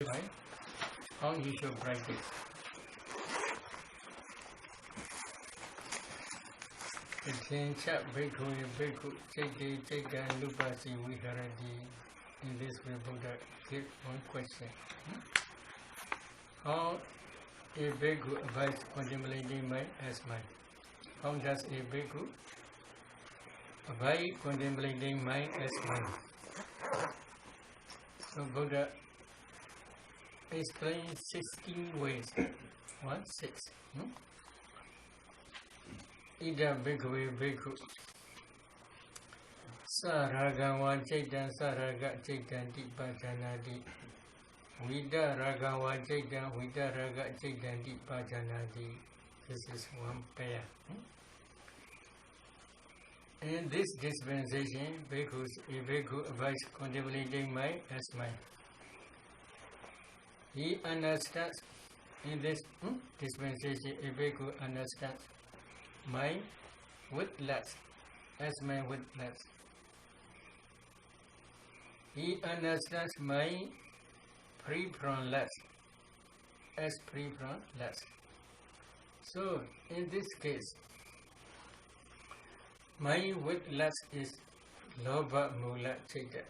right? How you should practice. Attention, Bhikkhu, Bhikkhu, Chekka, Lupasi, Viharati. In this way, Buddha give one question. How a bhikkhu avoids contemplating mind as mind? How does a bhikkhu avoid contemplating mind as mind? So Buddha explains 16 ways. 6. Ida bhikkhu bhikkhu Saragawa Chaitan Saraga Chaitan Dipajanadi Vida Ragawa Chaitan Vida Raga Chaitan Dipajanadi. This is one pair. In this dispensation, a bhikkhu avoids contemplating mind as mind. He understands in this dispensation, a bhikkhu understands mind with less as mind with less. He understands mind free from less as free from less. So in this case, mind with less is Lobha Mula Chitta.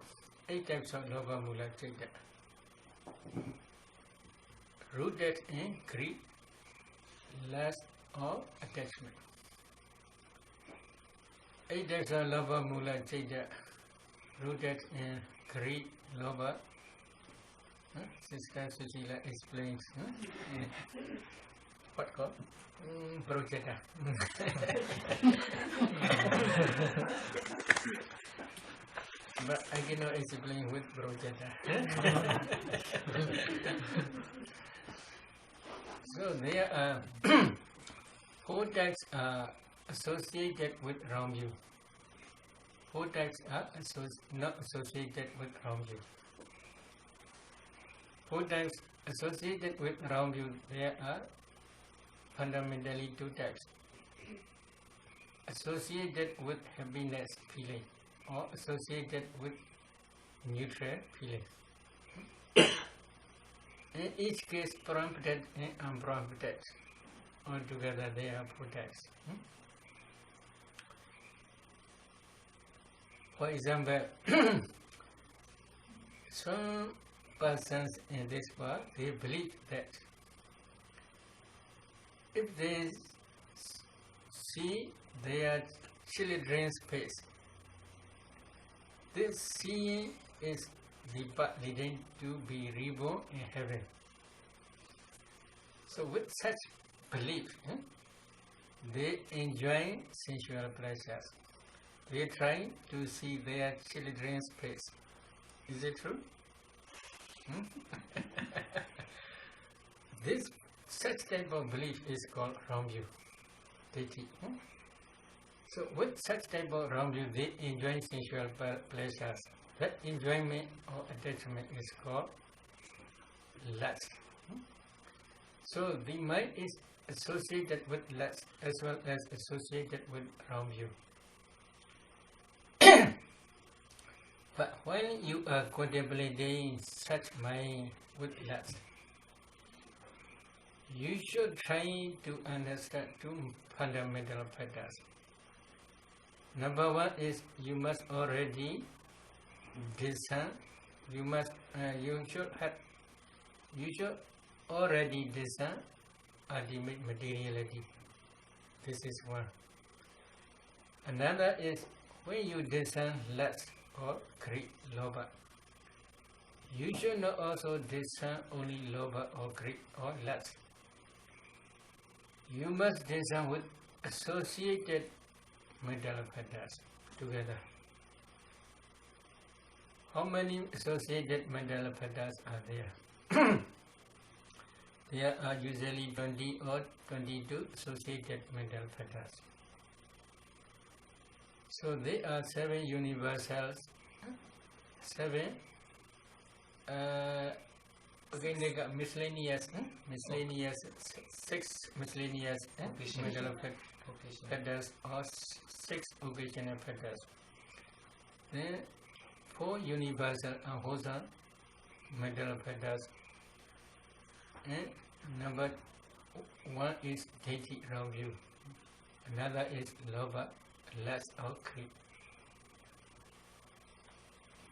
8 types of Lobha Mula Chitta. Rooted in greed, lust or attachment. 8 types of Lobha Mula Chitta. Rooted in greed, Lobha. Sister Susila explains. What called? Projeta. But I cannot explain with Projeta. So there are 4 types are associated with wrong view. 4 types are not associated with wrong view. 4 types associated with wrong view, there are fundamentally 2 types. Associated with happiness feeling or associated with neutral feeling. In each case, prompted and unprompted. Altogether, there are 4 types. For example, some persons in this world, they believe that if they see their children's face, this seeing is the path leading to be reborn in heaven. So with such belief, they enjoy sensual pleasures. They try to see their children's face. Is it true? Such type of belief is called wrong view, deity. So with such type of wrong view, they enjoy sensual pleasures. That enjoyment or attachment is called lust. So the mind is associated with lust as well as associated with wrong view. But when you are contemplating such mind with lust, you should try to understand 2 fundamental factors. Number 1 is you must already discern. You should already discern ultimate materiality. This is 1. Another is when you discern lust or greed, lobha, you should not also discern only lobha or greed or lust. You must discern with associated mental factors together. How many associated mental factors are there? There are usually 20 or 22 associated mental factors. So there are 7 universals, 7 again they got miscellaneous 6 miscellaneous mental factors or 6 occasional factors. Then 4 universal and wholesome mental factors And number one is deity wrong view. Another is lobha, lust or greed.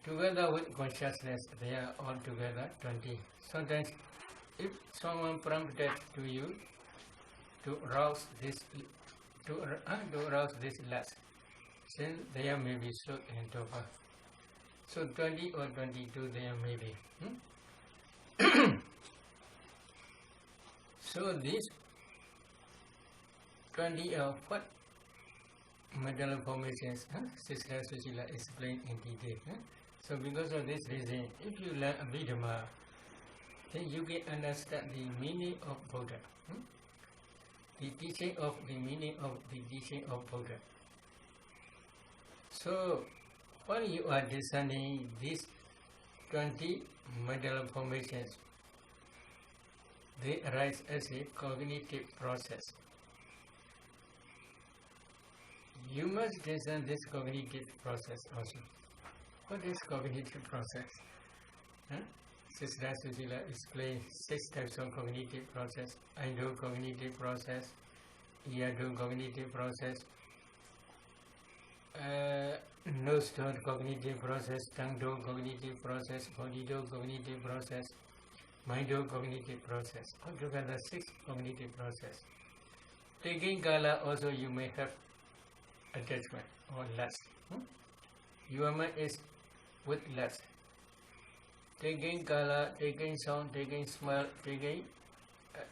Together with consciousness, they are altogether 20. Sometimes, if someone prompted to you to rouse this lust, then there may be sloth and torpor. So 20 or 22 there may be. So these 20 of what mental formations, Sister Susila explained in detail. So because of this reason, if you learn Abhidhamma, then you can understand the meaning of Buddha. The teaching of the meaning of the teaching of Buddha. So when you are discerning these 20 mental formations, they arise as a cognitive process. You must discern this cognitive process also. What is cognitive process? Sister Susila explained 6 types of cognitive process. I do cognitive process, ear do cognitive process, nose do cognitive process, tongue do cognitive process, body do cognitive process, mind do cognitive process. Altogether 6 cognitive process. Taking kala also you may have attachment or lust. Your mind is with lust. Taking color, taking sound, taking smell, taking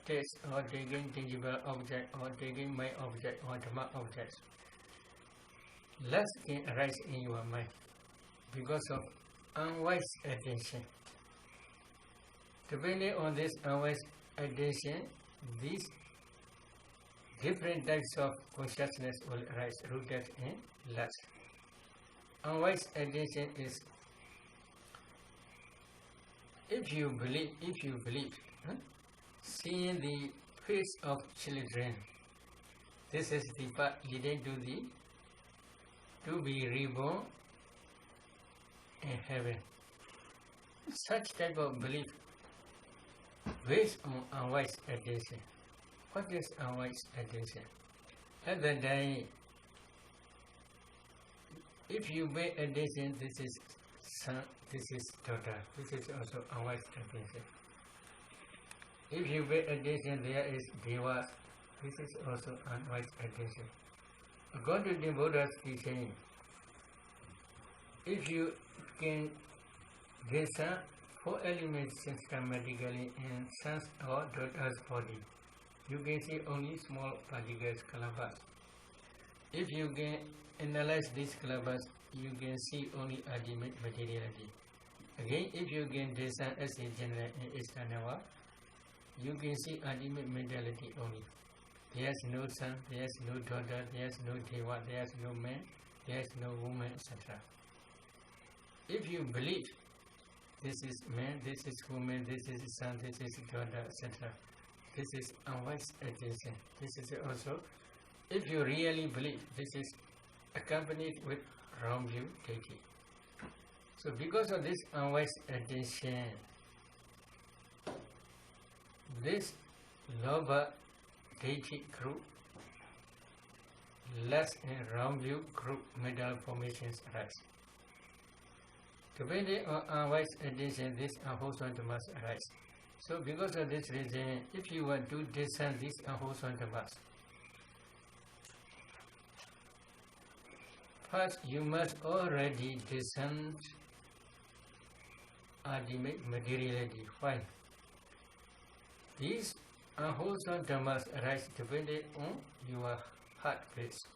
taste, or taking tangible object, or taking my object, or Dhamma objects. Lust can arise in your mind because of unwise attention. Depending on this unwise attention, these different types of consciousness will arise rooted in lust. Unwise attention is if you believe, seeing the face of children, this is the path leading to be reborn in heaven. Such type of belief based on unwise attention. What is unwise attention? At the time, if you pay attention, this is son, this is daughter, this is also unwise attention. If you pay attention, there is Deva, this is also unwise attention. According to the Buddha's teaching, if you can discern 4 elements systematically in son's or daughter's body, you can see only small particles, kalabas. If you can analyze these kalabas, you can see only ultimate materiality. Again, if you can discern as a general and external, you can see ultimate mentality only. There is no son, there is no daughter, there is no deva, there is no man, there is no woman, etc. If you believe this is man, this is woman, this is son, this is daughter, etc., this is unwise attention. This is also, if you really believe, this is accompanied with wrong view taking. So because of this unwise attention, this lobha deity group, lust and wrong view group mental formations arise. Depending on unwise attention, this unwholesome dhammas arise. So because of this reason, if you want to discern these unwholesome dhammas, first you must already discern ultimate materiality. Why? These unwholesome dhammas arise depending on your heart base.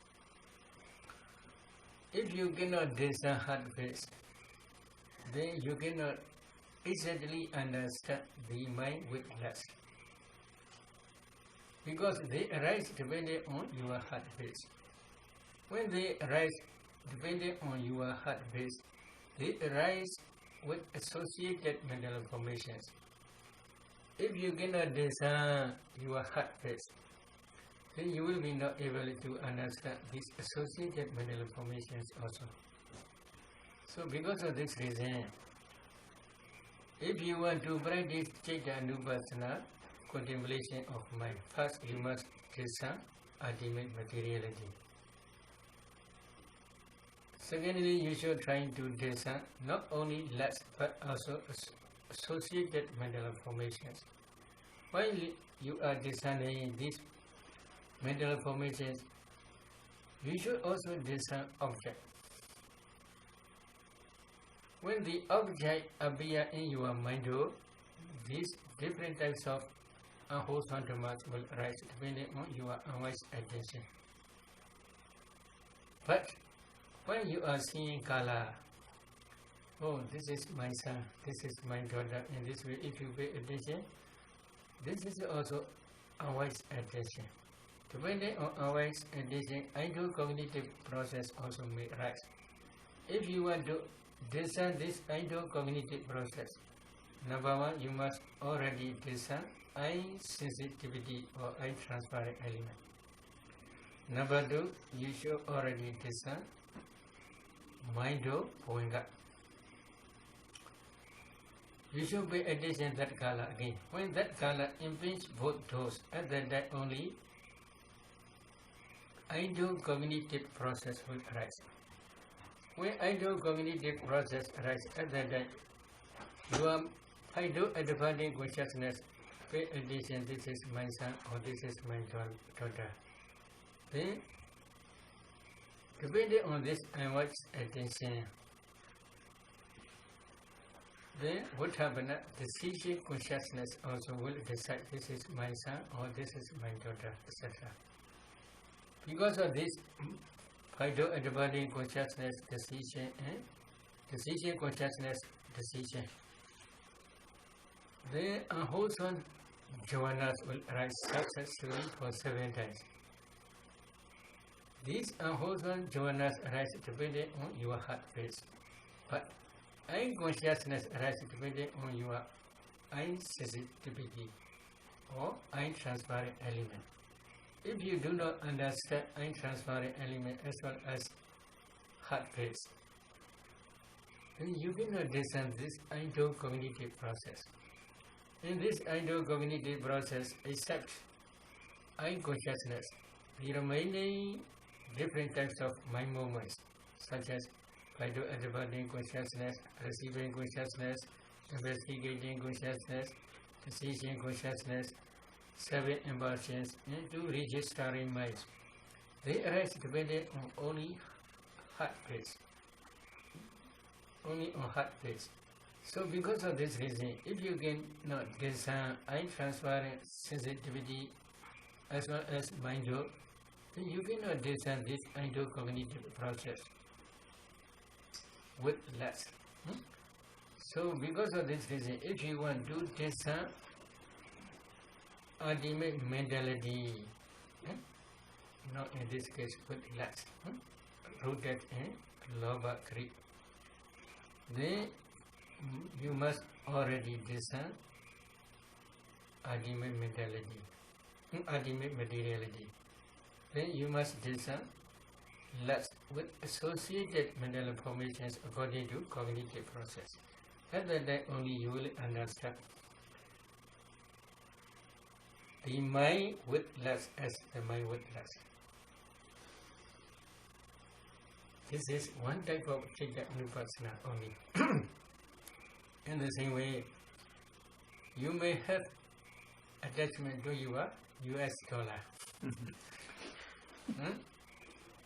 If you cannot discern heart base, then you cannot easily understand the mind with lust. Because they arise depending on your heart base. When they arise depending on your heart base, they arise with associated mental formations. If you cannot discern your heart base, then you will be not able to understand these associated mental formations also. So because of this reason, if you want to practice Citta Anupassana, contemplation of mind. First, you must discern ultimate materiality. Secondly, you should try to discern not only less but also associated mental formations. While you are discerning these mental formations, you should also discern object. When the object appears in your mind, these different types of unwholesome dhammas will arise depending on your unwise attention. But when you are seeing color, oh, this is my son, this is my daughter, in this way, if you pay attention, this is also unwise attention. Depending on unwise attention, idle cognitive process also may arise. If you want to discern this idle cognitive process, number one, you must already discern eye sensitivity or eye transparent element. Number two, you should already discern mind going up. You should pay attention to that color again. When that color impedes both doors, at that time only idle cognitive process will arise. When idle cognitive process arises, at that time your idle advancing consciousness pay attention, this is my son or this is my daughter. Then, depending on this unwise attention, then what happens? The seizure consciousness also will decide this is my son or this is my daughter, etc. Because of this idle advancing consciousness decision, decision consciousness decision, the unwholesome jhanas will arise successively for 7 times. These unwholesome jhanas arise depending on your heart phase, but eye consciousness arises depending on your eye sensitivity or eye transparent element. If you do not understand eye transparent element as well as heart phase, then you cannot discern this idle cognitive process. In this idle cognitive process, except eye consciousness, there are many different types of mind movements, such as idle advancing consciousness, receiving consciousness, investigating consciousness, decision consciousness, 7 impulsions, and 2 registering minds. They arise depending on only heart phase. Only on heart phase. So because of this reason, if you can not discern eye transparent sensitivity as well as mind, then you cannot discern this idle cognitive process with less. So because of this reason, if you want to discern ultimate mentality, not in this case with less, rooted in lobha greed, then you must already discern ultimate mentality, ultimate materiality. Then you must discern less with associated mental formations according to cognitive process. At that time only you will understand the mind with less as the mind with less. This is one type of Chitta Anupassana only. In the same way, you may have attachment to your US dollar.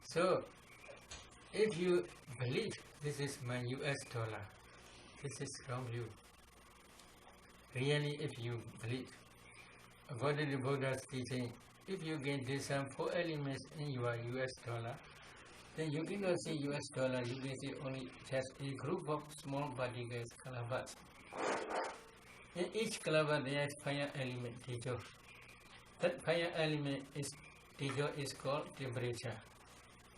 So, if you believe this is my US dollar, this is wrong view. Really, if you believe, according to Buddha's teaching, if you can discern 4 elements in your US dollar, then you cannot see US dollar, you can see only just a group of small particles, kalabas. In each kalaba there is fire element, tejo. That fire element is, tejo is called temperature.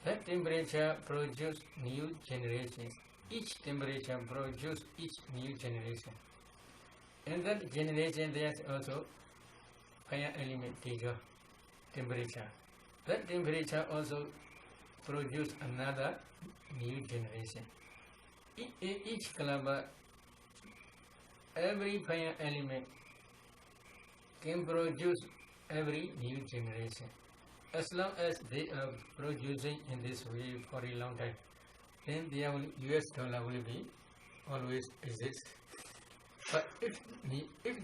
That temperature produces new generations. Each temperature produces each new generation. In that generation there is also fire element, tejo, temperature. That temperature also produces another new generation. In each kalaba, every fire element can produce every new generation. As long as they are producing in this way for a long time, then the US dollar will be always exist. But if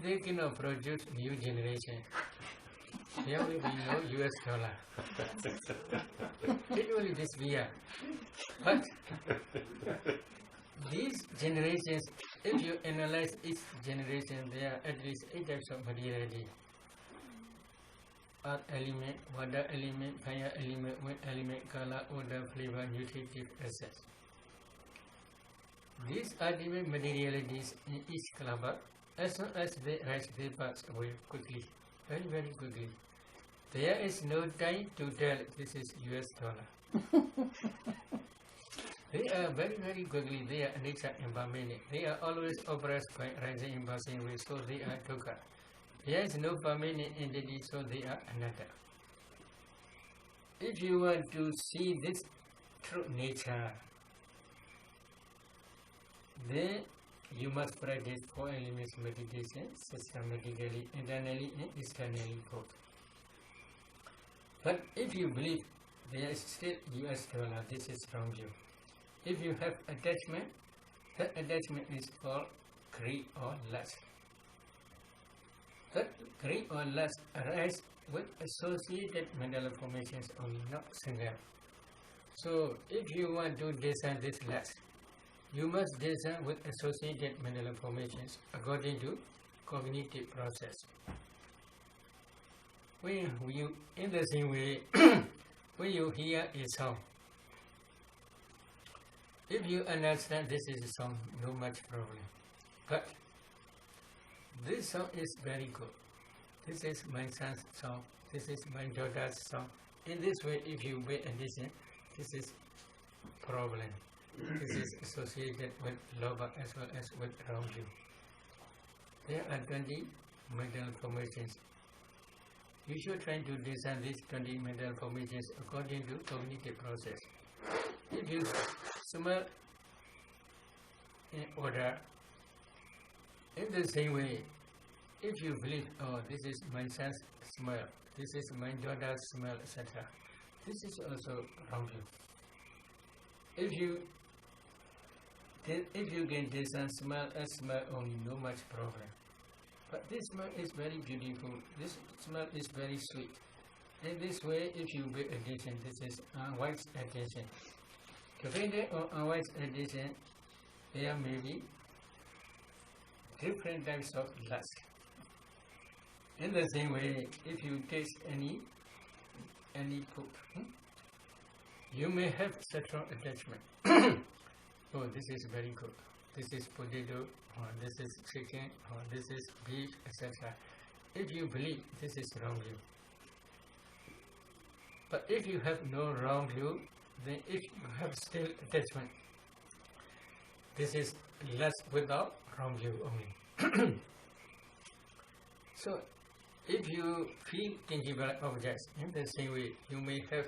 they cannot produce new generation, there will be no US dollar. It will disappear. But these generations, if you analyze each generation, there are at least 8 types of materiality. Earth element, water element, fire element, wind element, color, odor, flavor, nutritive assets. These ultimate materialities in each cluster, as soon as they rise, they pass away quickly, very, very quickly. There is no time to tell this is US dollar. They are very, very quickly, they are nature impermanent. They are always oppressed by rising in passing way, so they are dukkha. There is no permanent entity, so they are anatta. If you want to see this true nature, then you must practice 4 elements meditation systematically, internally and externally both. But if you believe there is still US dollar, this is wrong view. If you have attachment, that attachment is called greed or lust. That greed or lust arise with associated mental formations only, not single. So if you want to discern this lust, you must discern with associated mental formations according to cognitive process. When you, in the same way, when you hear a song, if you understand this is a song, no much problem. But this song is very good. This is my son's song. This is my daughter's song. In this way, if you pay attention, this is problem. This is associated with loba as well as with wrong view. There are 20 mental formations. You should try to discern these 20 mental formations according to cognitive process. If you smell in order, in the same way, if you believe, oh, this is my son's smell, this is my daughter's smell, etc., this is also wrong view. If you can discern smell as smell only, no much problem. But this smell is very beautiful. This smell is very sweet. In this way, if you pay attention, this is unwise attention. Depending on unwise attention, there may be different types of lust. In the same way, if you taste any food, you may have sexual attachment. Oh, this is very good. This is potato, or this is chicken, or this is beef, etc. If you believe this is wrong view. But if you have no wrong view, then if you have still attachment, this is lust without wrong view only. So, if you feel tangible objects in the same way, you may have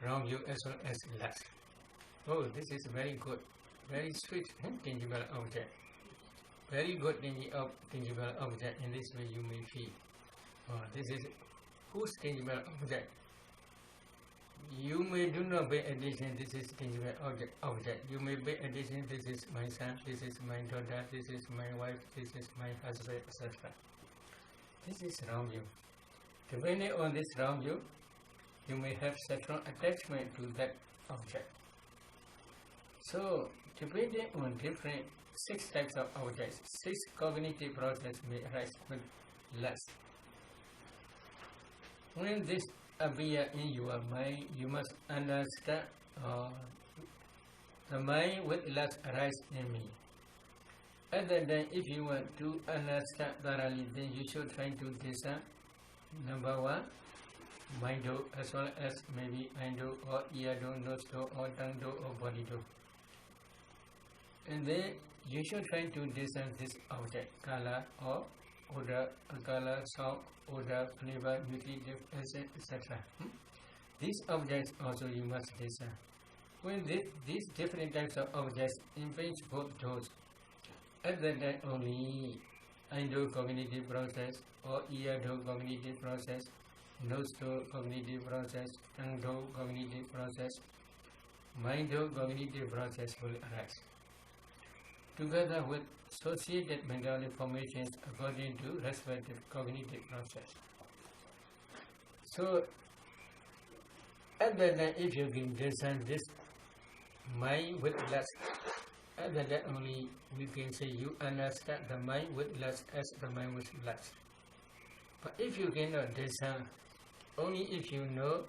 wrong view as well as lust. Oh, this is very good, very sweet and tangible object. Very good tangible object. In this way, you may feel. Oh, this is whose tangible object? You may do not pay attention. This is tangible object. You may pay attention. This is my son. This is my daughter. This is my wife. This is my husband, etc. This is wrong view. Depending on this wrong view, you may have sexual attachment to that object. So, depending on different 6 types of objects, 6 cognitive processes may arise with lust. When this appears in your mind, you must understand the mind with lust arises in me. Other than if you want to understand thoroughly, then you should try to discern number 1, mind do, as well as maybe eye do, or ear do, nose do, or tongue do, or body do. And then you should try to discern this object, color or odor, color, sound, odor, flavor, nutritive acid, etc. These objects also you must discern. When these different types of objects influence both those, at that time only endo-cognitive process or ear-do-cognitive process, nose-do-cognitive process, tongue-do-cognitive process, mind-do-cognitive process will arise, together with associated mental informations according to respective cognitive process. So, at that time, if you can discern this mind with lust, at that time only we can say you understand the mind with lust as the mind with lust. But if you cannot discern, only if you know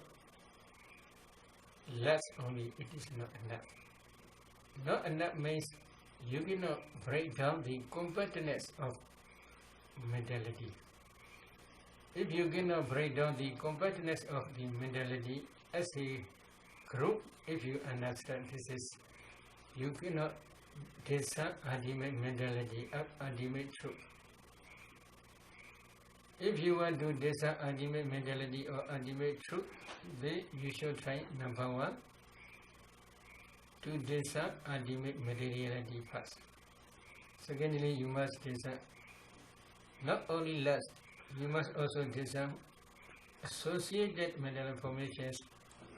lust only, it is not enough. Not enough means you cannot break down the compactness of mentality. If you cannot break down the compactness of the mentality as a group, if you understand this is, you cannot discern ultimate mentality of ultimate truth. If you want to discern ultimate mentality or ultimate truth, then you should try number one, to discern ultimate materiality first. Secondly, you must discern not only lust, you must also discern associated mental informations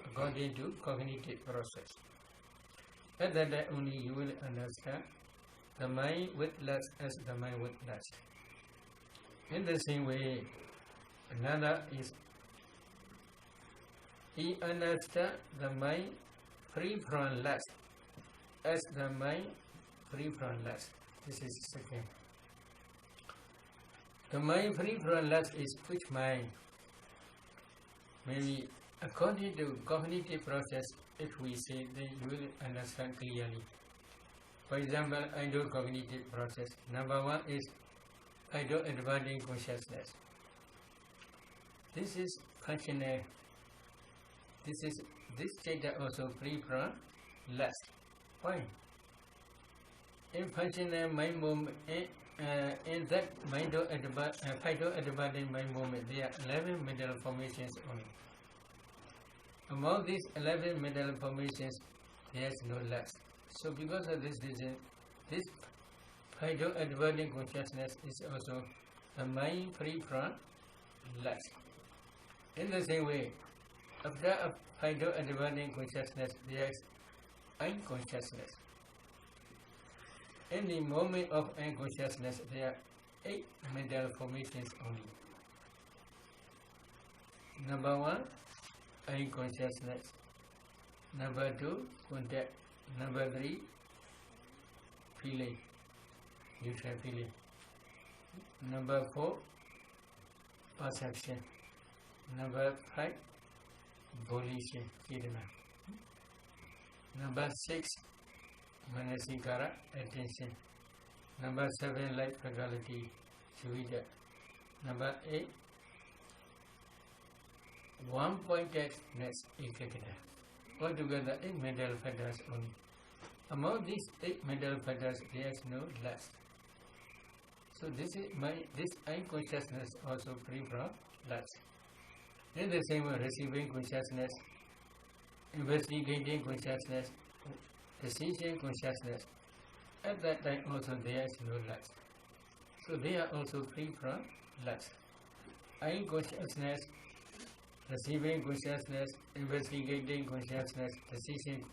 according to cognitive process. At that time only you will understand the mind with lust as the mind with lust. In the same way, another is he understands the mind free from lust as the mind free from lust. This is second. The mind free from lust is which mind? Maybe according to cognitive process, if we say, then you will understand clearly. For example, endo-cognitive process. Number one is endo-adverting consciousness. This is functional. This state also free from lust. Why? In functional mind movement, in that phyto-adverting mind movement, there are 11 mental formations only. Among these 11 mental formations, there is no lust. So because of this reason, this phyto-adverting consciousness is also the mind free from lust. In the same way, after a phyto-adverting consciousness, there is unconsciousness. In the moment of unconsciousness, there are 8 mental formations only. Number one, unconsciousness. Number two, contact. Number three, feeling, neutral feeling. Number four, perception. Number five, volition, kirana. Number six, manasikara, attention. Number seven, light faculty, suvida. Number eight, one-pointedness, ekagata. Altogether 8 mental factors only. Among these 8 mental factors, there is no lust. So this unconsciousness also free from lust. In the same way, receiving consciousness, investigating consciousness, decision consciousness, at that time also there is no lust. So they are also free from lust. Unconsciousness, receiving consciousness, investigating consciousness, decision,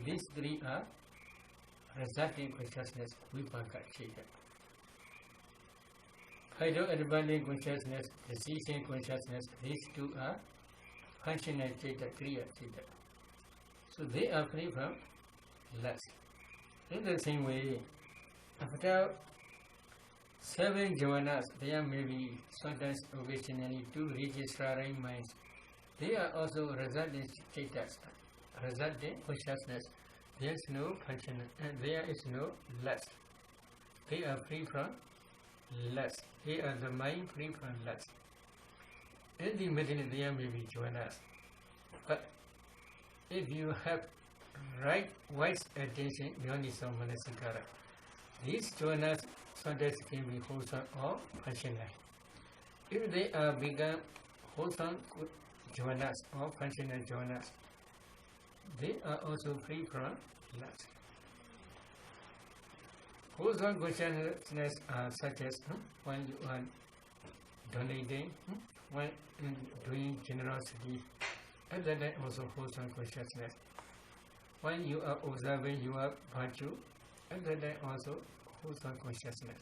these three are resulting consciousness, vipaka cheta. Phyto-adverting consciousness, decision consciousness, these two are functional cheta, kriya cheta. So they are free from lust. In the same way, after 7 jhanas, there may be sometimes occasionally 2 registering minds. They are also resultant status, resultant consciousness. There is no function and there is no lust. They are free from lust. They are the mind free from lust. In the middle there may be jhanas. But if you have right wise attention, yoniso manasikara, these jhanas sometimes can be wholesome or functional. If they are become wholesome jhanas or functional jhanas, they are also free from lust. Wholesome consciousness are such as when you are donating, when doing generosity, and then also wholesome consciousness. When you are observing your virtue, and then also wholesome consciousness.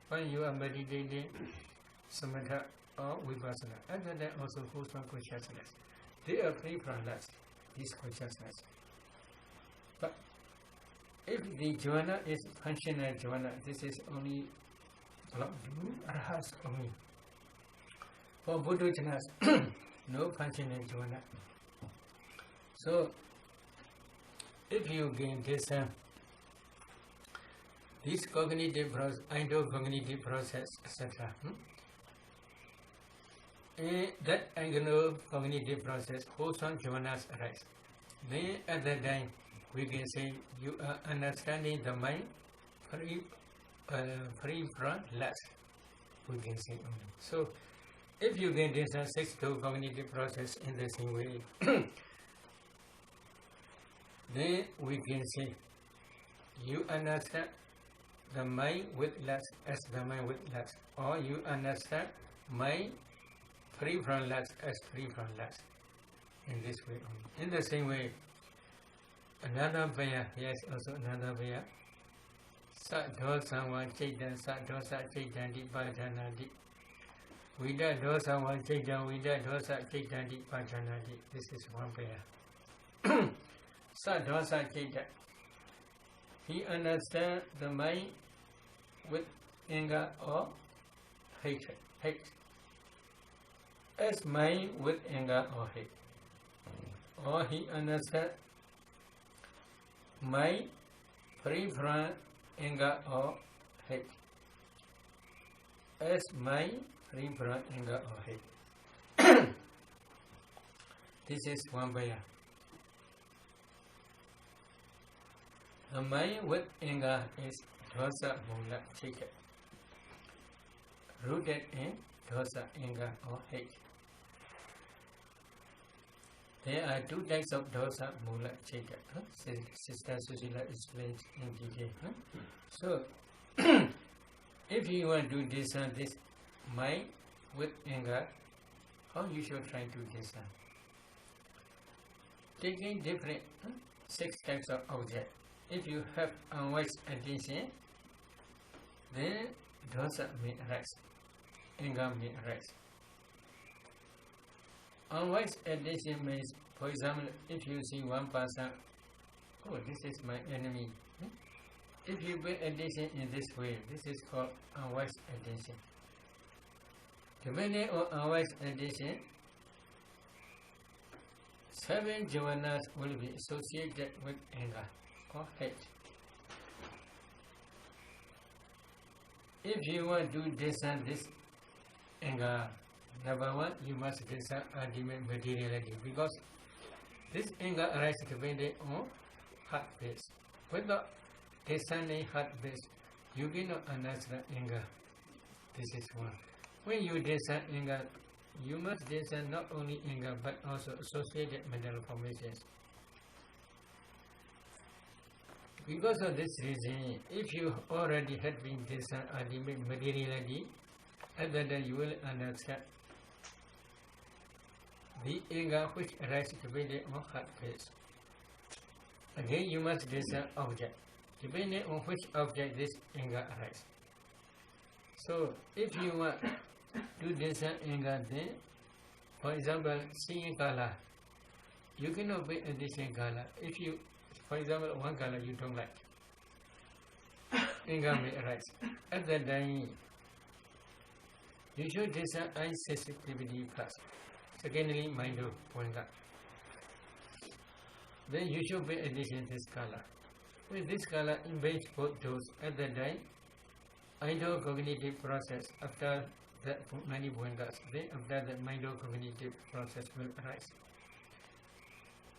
When you are meditating, samatha or vipassana, and then also wholesome consciousness. They are free from lust, this consciousness. But if the jhana is functional jhana, this is only arhats only. For Buddha jhanas, no functional jhana. So, if you gain this cognitive process, cognitive process, etc., in that angular cognitive process, wholesome jhanas arise. Then at that time, we can say you are understanding the mind free from lust. We can say only. So, if you gain this sixth cognitive process in the same way, then we can say you understand the mind with lust as the mind with lust, or you understand mind free from lust as free from lust. In this way only. In the same way, another vaya, yes, also another vaya. Sa-dosa one chaitan, sa-dosa chaitanti pajanati. Vida dosa one chaitan, vida dosa chaitanti pajanati. This is one vaya. Sa-dosa chaitan. He understands the mind with anger or hatred. Hate. As mind with anger or hate. Or he understands mind free from anger or hate. As mind free from anger or hate. This is one vaya. The mind with anger is dosa mula chika, rooted in dosa, anger or hate. There are two types of dosa mula chika. Sister Susila explains in detail. So, if you want to discern this mind with anger, how you should try to discern? Taking different 6 types of objects. If you have unwise attention, then dosa may arise, anger may arise. Unwise attention means, for example, if you see one person, oh, this is my enemy. If you pay attention in this way, this is called unwise attention. Depending on unwise attention, 7 jhanas will be associated with anger or hate. If you want to discern this anger, number 1, you must discern ultimate materiality, because this anger arises depending on heart base. Without discerning heart base, you cannot understand anger. This is one. When you discern anger, you must discern not only anger but also associated mental formations. Because of this reason, if you already had been discerned ultimate materiality, at that time you will understand the anger which arises depending on heart base. Again, you must discern object, depending on which object this anger arises. So, if you want to discern anger, then, for example, seeing color, you cannot be a discern color. If you, for example, one color you don't like, anger may arise. At that time, you should discern eye sensitivity first. Secondly, mind of point up. Then you should pay attention to this color. With this color invades both those. At that time, idle cognitive process, after that many pointers, then after that mind cognitive process will arise.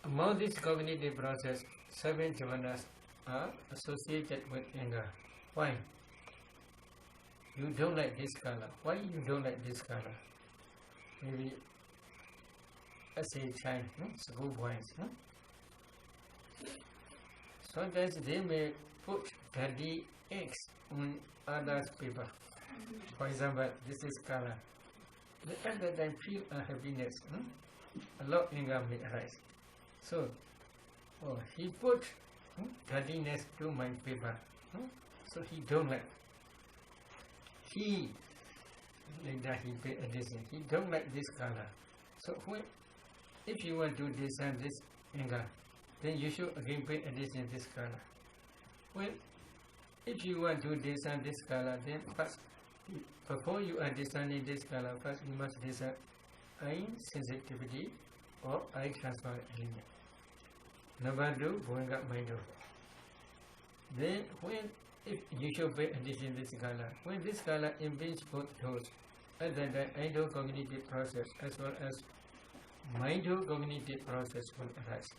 Among this cognitive process, 7 jhanas are associated with anger. Why? You don't like this color. Why you don't like this color? Maybe as a child, school boys. Sometimes they may put dirty eggs on others' paper. For example, this is color. At that time, feel happiness. A lot of anger may arise. So, he put dirtiness to my paper. So he don't like. He pay attention. He don't like this color. So if you want to discern this anger, then you should again pay attention to this color. Well, if you want to discern this color, then first, before you are discerning this color, first you must discern eye sensitivity or eye transparent element. Number 2, going up my door. Then if you should pay attention to this color, when this color impedes both those, and then the endocognitive process as well as mindocognitive process will arise.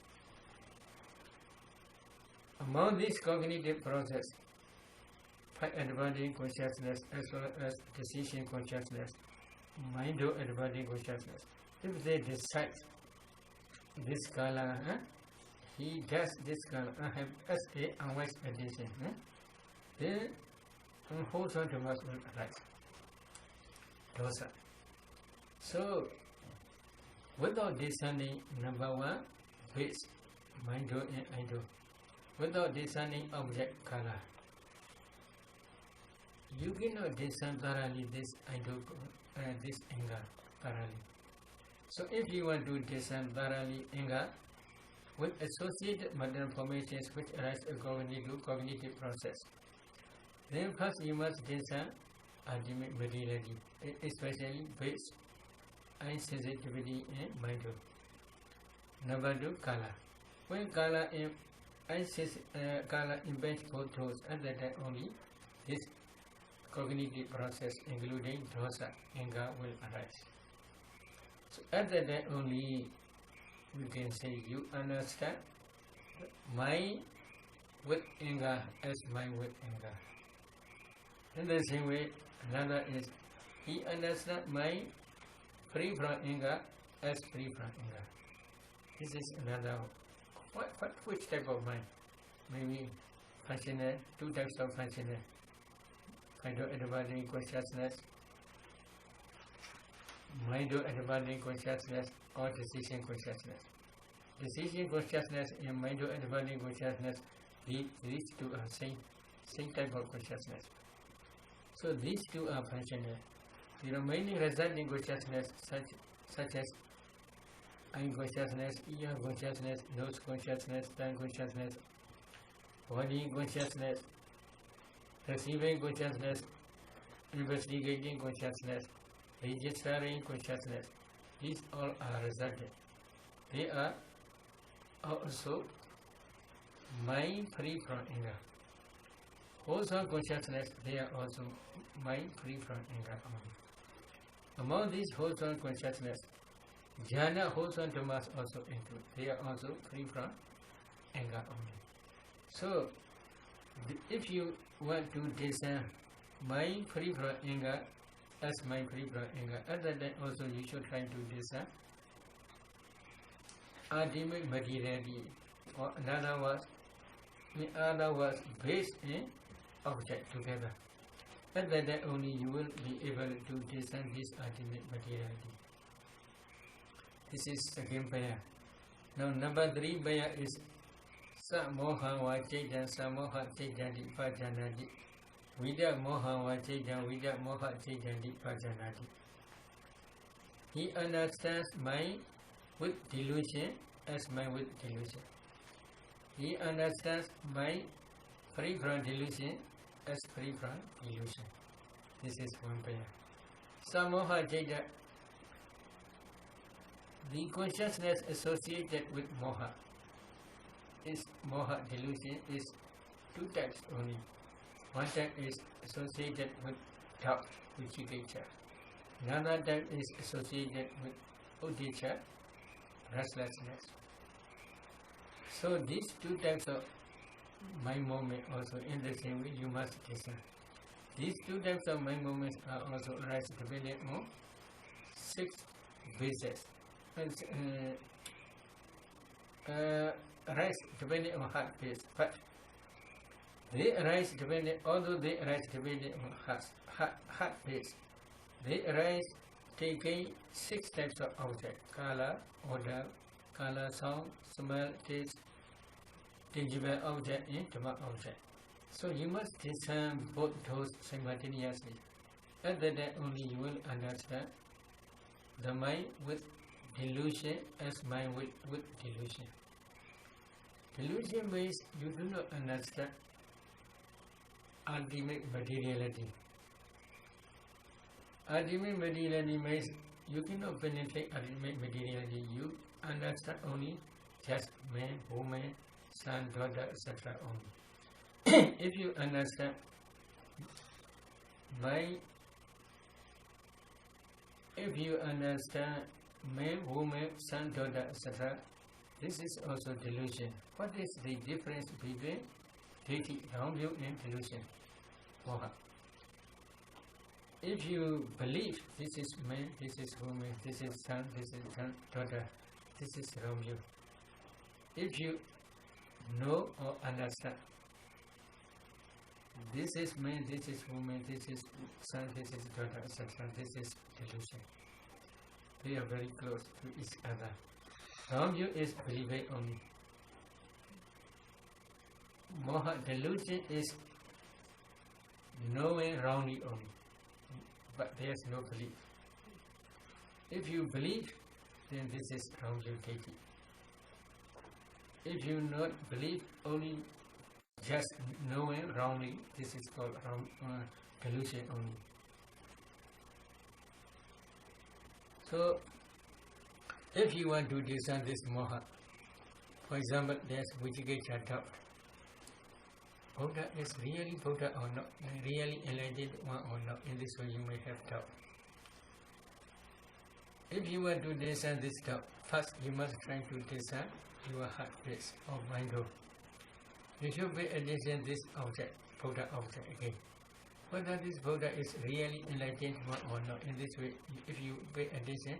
Among these cognitive process, advancing consciousness as well as decision consciousness, mind-advancing consciousness, if they decide this color, he does this color, as a unwise addition, then holds on to must will arise. Dosa. So, without discerning, number 1, base, mind and idol. Without discerning object color, you cannot discern thoroughly this idol, this anger thoroughly. So, if you want to discern thoroughly anger with associated mental formations which arise according to cognitive process, then first you must discern ultimate materiality, especially base, eye sensitivity and mind. Number 2, color. When color impacts both those, at that time only this cognitive process, including dosa, anger, will arise. So at that time only we can say you understand mind with anger as mind with anger. In the same way, another is he understands mind free from anger as free from anger. This is another. Which type of mind? Maybe functional, 2 types of functional. Mind-advancing consciousness, mind-advancing consciousness, or decision consciousness. Decision consciousness and mind-advancing consciousness, these 2 are same type of consciousness. So these 2 are functional. The remaining resulting consciousness, such as eye consciousness, ear consciousness, nose consciousness, tongue consciousness, body consciousness, receiving consciousness, investigating consciousness, registering consciousness, these all are resultant. They are also mind free from anger. Wholesome consciousness, they are also mind free from anger only. Among these wholesome consciousness, jhana wholesome dhammas also include. They are also free from anger only. So, if you want to discern mind free from anger as mind free from anger, at that time also you should try to discern ultimate materiality, or in other words, base and object together. At that time only you will be able to discern this ultimate materiality. This is second pair. Now number 3 pair is Samoha Vachaitan Samoha Chaitanti Pajanati. Vida Moha Vachaitan Vida Moha Chaitanti Pajanati. He understands mind with delusion as mind with delusion. He understands mind free from delusion as free from illusion. This is one pair. Samoha Chaitan, the consciousness associated with moha, is moha delusion, is 2 types only. One type is associated with doubt, vicikiccha. Another type is associated with uddhacca, restlessness. So these 2 types of mind movement also in the same way you must discern. These 2 types of mind movements are also arise depending on 6 bases. Arise depending on heart base, but They arise depending, although they arise depending on heart base. They arise taking 6 types of object: color, odor, color, sound, smell, taste, tangible object, and Dhamma object. So you must discern both those simultaneously. At that time only you will understand the mind with delusion as mind with delusion. Delusion means you do not understand ultimate materiality. Ultimate materiality means you cannot penetrate ultimate materiality. You understand only just man, woman, son, daughter, etc. only. If you understand man, woman, son, daughter, etc., this is also delusion. What is the difference between Diti, wrong view, and delusion? Moha. If you believe this is man, this is woman, this is son, this is daughter, this is wrong view. If you know or understand this is man, this is woman, this is son, this is daughter, etc., this is delusion. They are very close to each other. Wrong view is believing only. Moha, delusion is knowing wrongly only, but there is no belief. If you believe, then this is wrong view Diti. If you not believe, only just knowing wrongly, this is called delusion only. So, if you want to discern this moha, for example, there's Vijigaccha doubt. Buddha is really Buddha or not, really enlightened one or not. In this way you may have doubt. If you want to discern this doubt, first you must try to discern your heart base or mind door. You should pay attention to this object, Buddha object again. Whether this Buddha is really enlightened one or not. In this way, if you pay attention,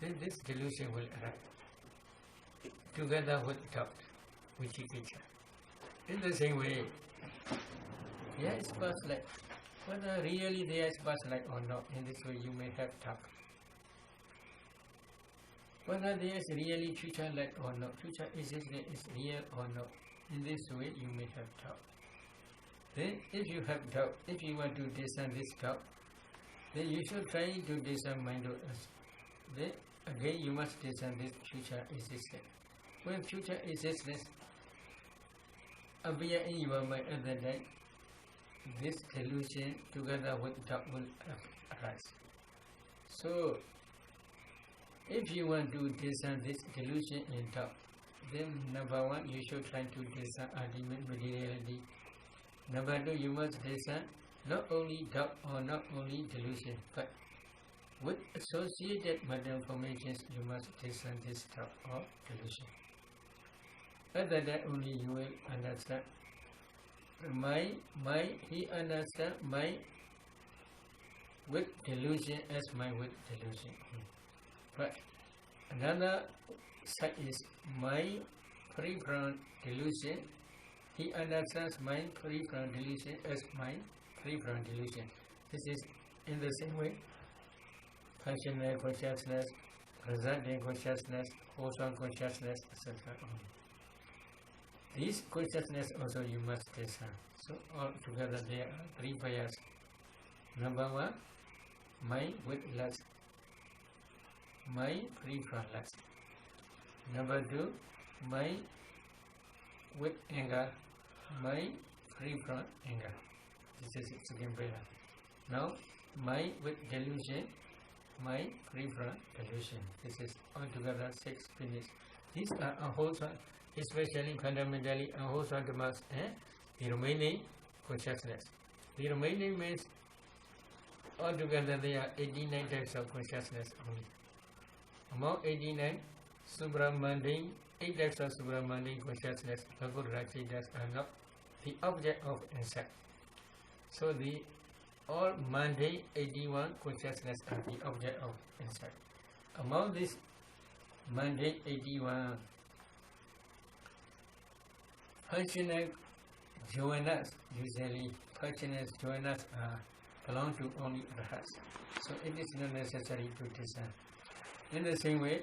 then this delusion will arise together with doubt, Vijigaccha. In the same way, there is past life. Whether really there is past life or not, in this way you may have doubt. Whether there is really future life or not, future existence is real or not, in this way you may have doubt. Then if you have doubt, if you want to discern this doubt, then you should try to discern mind or us. Then again you must discern this future existence. When future existence appear in your mind at that time, this delusion together with doubt will arise. So, if you want to discern this delusion and doubt, then number one, you should try to discern ultimate materiality. Number two, you must discern not only doubt or not only delusion, but with associated mental formations, you must discern this doubt or delusion. Other than only you will understand he understand mind with delusion as mind with delusion. But another side is mind free from delusion. He understands mind free from delusion as mind free from delusion. This is in the same way. Functional consciousness, resulting consciousness, wholesome consciousness, etc. These consciousness also you must discern. So altogether there are 3 pairs. Number one, mind with lust, mind free from lust. Number two, mind with anger, mind free from anger. This is the second pair. Now, mind with delusion, mind free from delusion. This is altogether 6 finished. These are unwholesome, especially fundamentally unwholesome dhammas and the remaining consciousness. The remaining means altogether there are 89 types of consciousness only. Among 89, supramundane, 8 types of supramundane consciousness, Bhagavad-Gita are not the object of insight. So the all mundane 81 consciousness are the object of insight. Among this mundane 81, functional jhanas, usually practitioners jhanas belong to only arhats. So it is not necessary to discern. In the same way,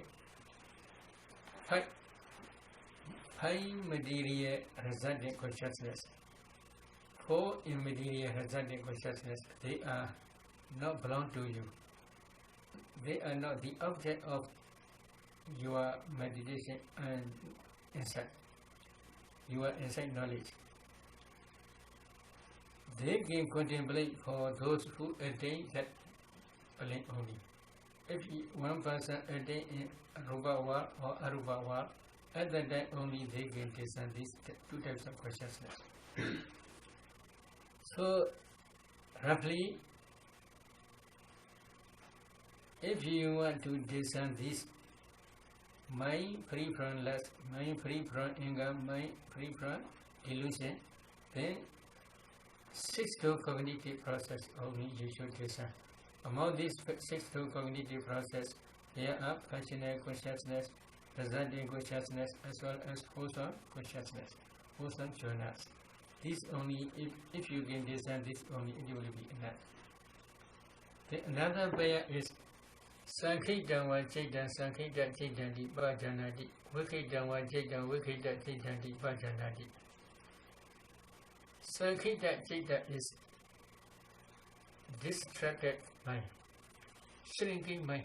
high material resulting consciousness, for immaterial resulting consciousness, they are not belong to you. They are not the object of your meditation and insight, your insight knowledge. They can contemplate for those who attain that plane only. If one person attain in Rupa world or Arupa world, at that time only they can discern these two types of consciousness. So, roughly, if you want to discern this mind free from lust, mind free from anger, mind free from delusion, then 6 to cognitive process only you should discern. Among these 6 to cognitive process, there are functional consciousness, resulting consciousness, as well as wholesome consciousness, wholesome jhanas. This only, if you can discern this only, it will be enough. The another pair is Sankhita Vajjita Sankhita Chitanti Bhajanati Vikita Vajjita Vikita Chitanti Bhajanati. Sankhita Chitta is distracted mind, shrinking mind.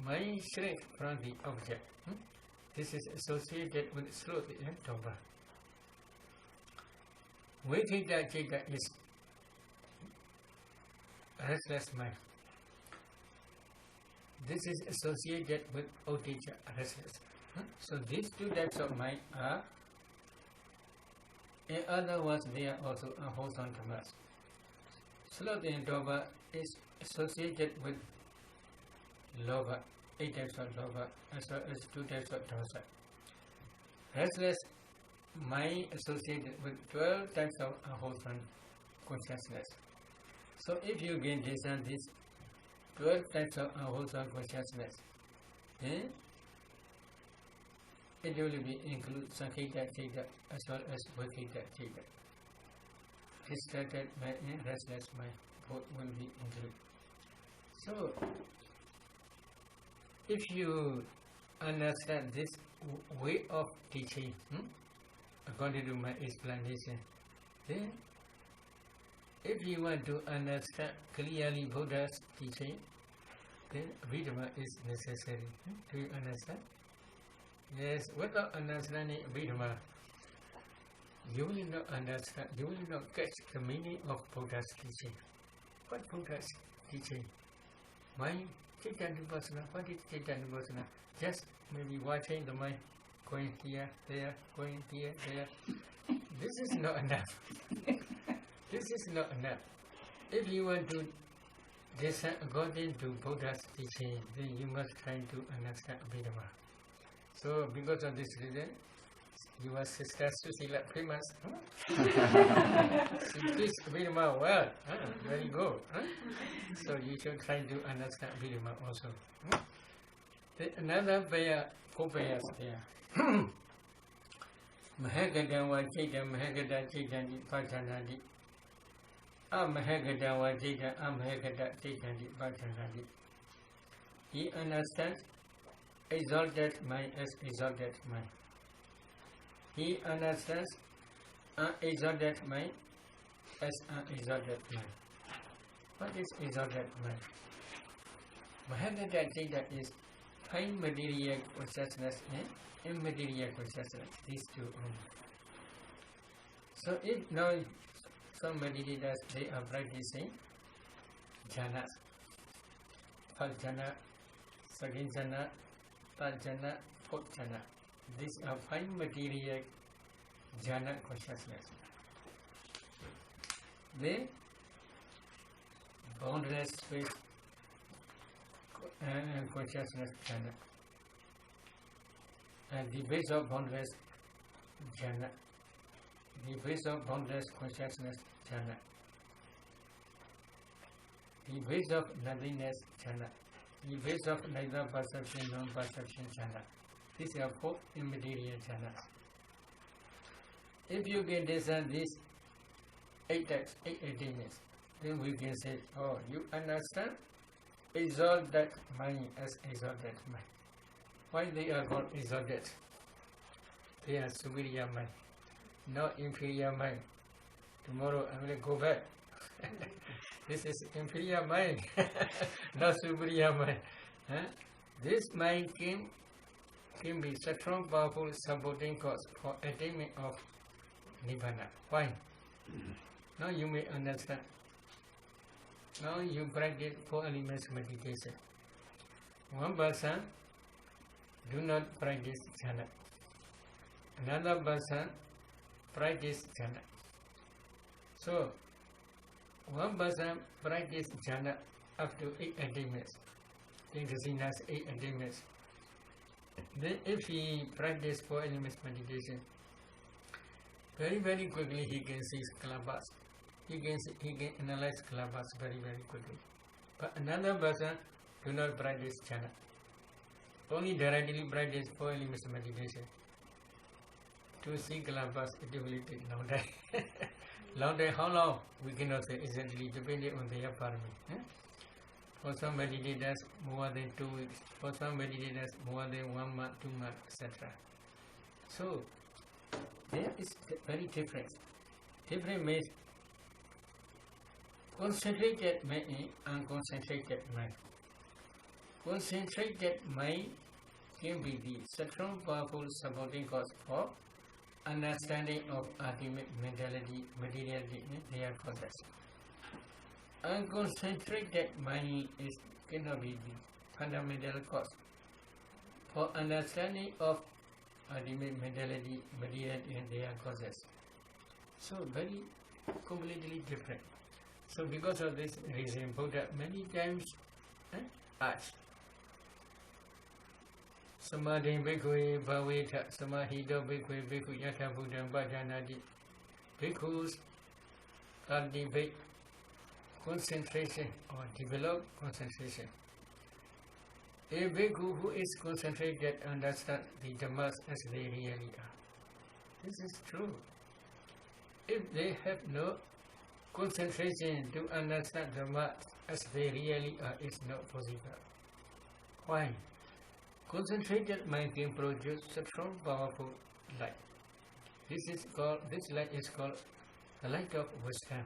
Mind shrinks from the object. This is associated with sloth and toba. Vikita Chitta is restless mind. This is associated with Odija, restless. So these two types of mind are, in other words, they are also wholesome tamas. Sloth and toba is associated with lobha, 8 types of lobha, as well as 2 types of dosa. Restless mind associated with 12 types of wholesome consciousness. So if you can discern these 12 types of wholesome consciousness, then it will be include Sankhita Chitta as well as Vikita Chitta. Distracted mind and restless mind both will be included. So, if you understand this way of teaching, according to my explanation, then if you want to understand clearly Buddha's teaching, then Abhidhamma is necessary. Do you understand? Yes, without understanding Abhidhamma, you will not understand, you will not catch the meaning of Buddha's teaching. What Buddha's teaching? Mind, Chitta-Nupassana, what is Chitta-Nupassana? Just maybe watching the mind going here, there, going here, there. This is not enough. This is not enough. If you want to discern according to Buddha's teaching, then you must try to understand Abhidhamma. So, because of this reason, your sister Susila famous. She teaches Abhidhamma well. Very good. So, you should try to understand Abhidhamma also. Another pair, 4 pairs there. Mahagada Vajjita Mahagada Chitanti Bhajanati. Amahagada Vajjita Amahagada Chitanti Bhajanati. He understands exalted mind as exalted mind. He understands unexalted mind as unexalted mind. What is exalted mind? Mahagada Chitta is high material consciousness and immaterial consciousness, these two only. So if now some meditators, they are practicing jhanas, first jhana, second jhana, third jhana, fourth jhana. These are 5 material jhana consciousness. They boundless space consciousness jhana. And the base of boundless jhana, the base of boundless consciousness jhana, the base of nothingness jhana, the base of neither perception nor non-perception jhana. These are 4 immaterial jhanas. If you can discern these 8 types, 8 attainments, then we can say, oh, you understand exalted mind as exalted mind. Why they are called exalted? They are superior mind, not inferior mind. Tomorrow I will go back. This is inferior mind, not superior mind. Huh? This mind can be strong, powerful, supporting cause for attainment of Nibbana. Why? Now you may understand. Now you practice 4 elements meditation. One person do not practice jhana. Another person practice jhana. So one person practice jhana up to 8 attainments. Think Acinna's 8 attainments. Then if he practice 4 elements meditation, very quickly he can see kalabas. He can analyze kalabas very quickly. But another person do not practice jhana. Only directly practice 4 elements meditation. To see kalabas, it will take long time. Long time, how long? We cannot say exactly, depending on their parami. For some meditators, more than 2 weeks. For some meditators, more than 1 month, 2 months, etc. So, there is very different. Different means concentrated mind and unconcentrated mind. Concentrated mind can be the strong, powerful supporting cause for understanding of ultimate mentality, materiality, and their causes. Unconcentrated mind cannot be the fundamental cause for understanding of ultimate mentality, materiality, and their causes. So very completely different. So because of this reason, Buddha many times asked, Samadhi bhikkhue bhaveta samahito bhikkhue bhikkhu yatha buddham bhajanati. Bhikkhus cultivate concentration or develop concentration. A bhikkhu who is concentrated understands the Dhammas as they really are. This is true. If they have no concentration to understand Dhammas as they really are, it's not possible. Why? Concentrated mind can produce strong, powerful light. This light is called the light of wisdom.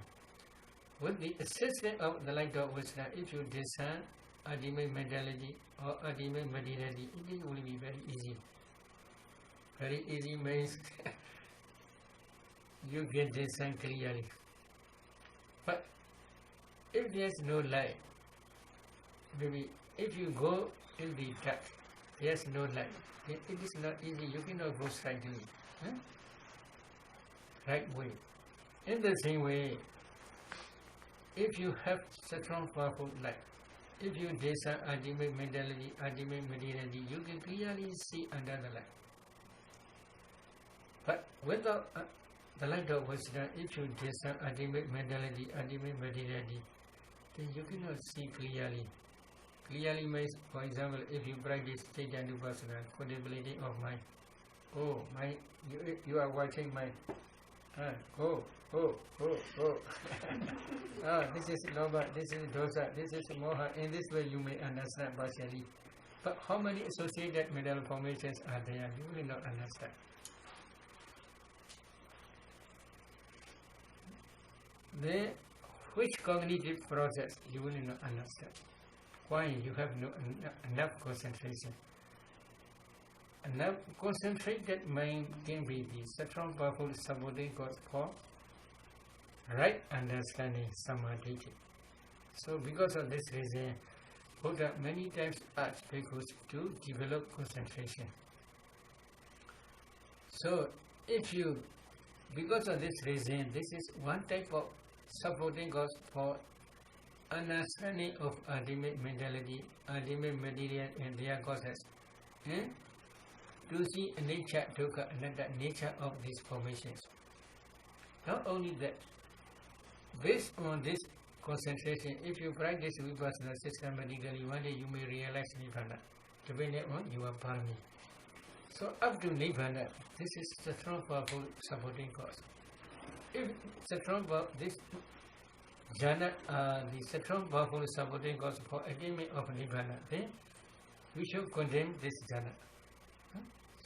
With the assistance of the light of wisdom, if you discern ultimate mentality or ultimate materiality, it will be very easy. Very easy means you can discern clearly. But if there is no light, maybe if you go in the dark, there is no light, then it is not easy. You cannot go straightly. Right way. In the same way, if you have strong, powerful light, if you discern ultimate mentality, ultimate materiality, you can clearly see under the light. But without the light of wisdom, if you discern ultimate mentality, ultimate materiality, then you cannot see clearly. Clearly means, for example, if you practice Sayadaw contemplating of mind, oh, mind, you are watching mind. Oh. This is Lobha, this is Dosa, this is Moha. In this way you may understand partially. But how many associated mental formations are there? You will not understand. Then, which cognitive process you will not understand? Why? You have no enough concentration. Enough concentrated mind can be the strong, powerful supporting cause for right understanding samadhi. So because of this reason, Buddha many times asked bhikkhus to develop concentration. So because of this reason, this is one type of supporting cause for understanding of ultimate mentality, ultimate material and their causes. To see nature, dukkha, anatta, nature of these formations. Not only that, based on this concentration, if you practice vipassana systematically, one day you may realize Nibbana, depending on your parami. So up to Nibbana, this is the strong powerful supporting cause. If the strong this jhana, the strong powerful supporting cause for attainment of nibbana, then we should condemn this jhana.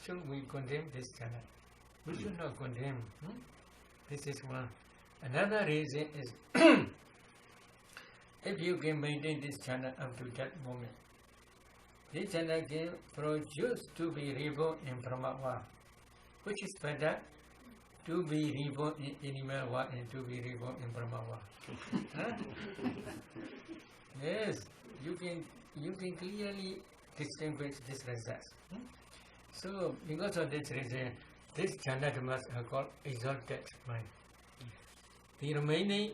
Should we condemn this jhana? We should not condemn. This is one. Another reason is if you can maintain this jhana up to that moment, this jhana can produce to be reborn in Brahma world, which is better to be reborn in animal world and to be reborn in Brahma world. Yes, you can clearly distinguish this result. So, because of this reason, this jhana dhammas are called exalted mind. The remaining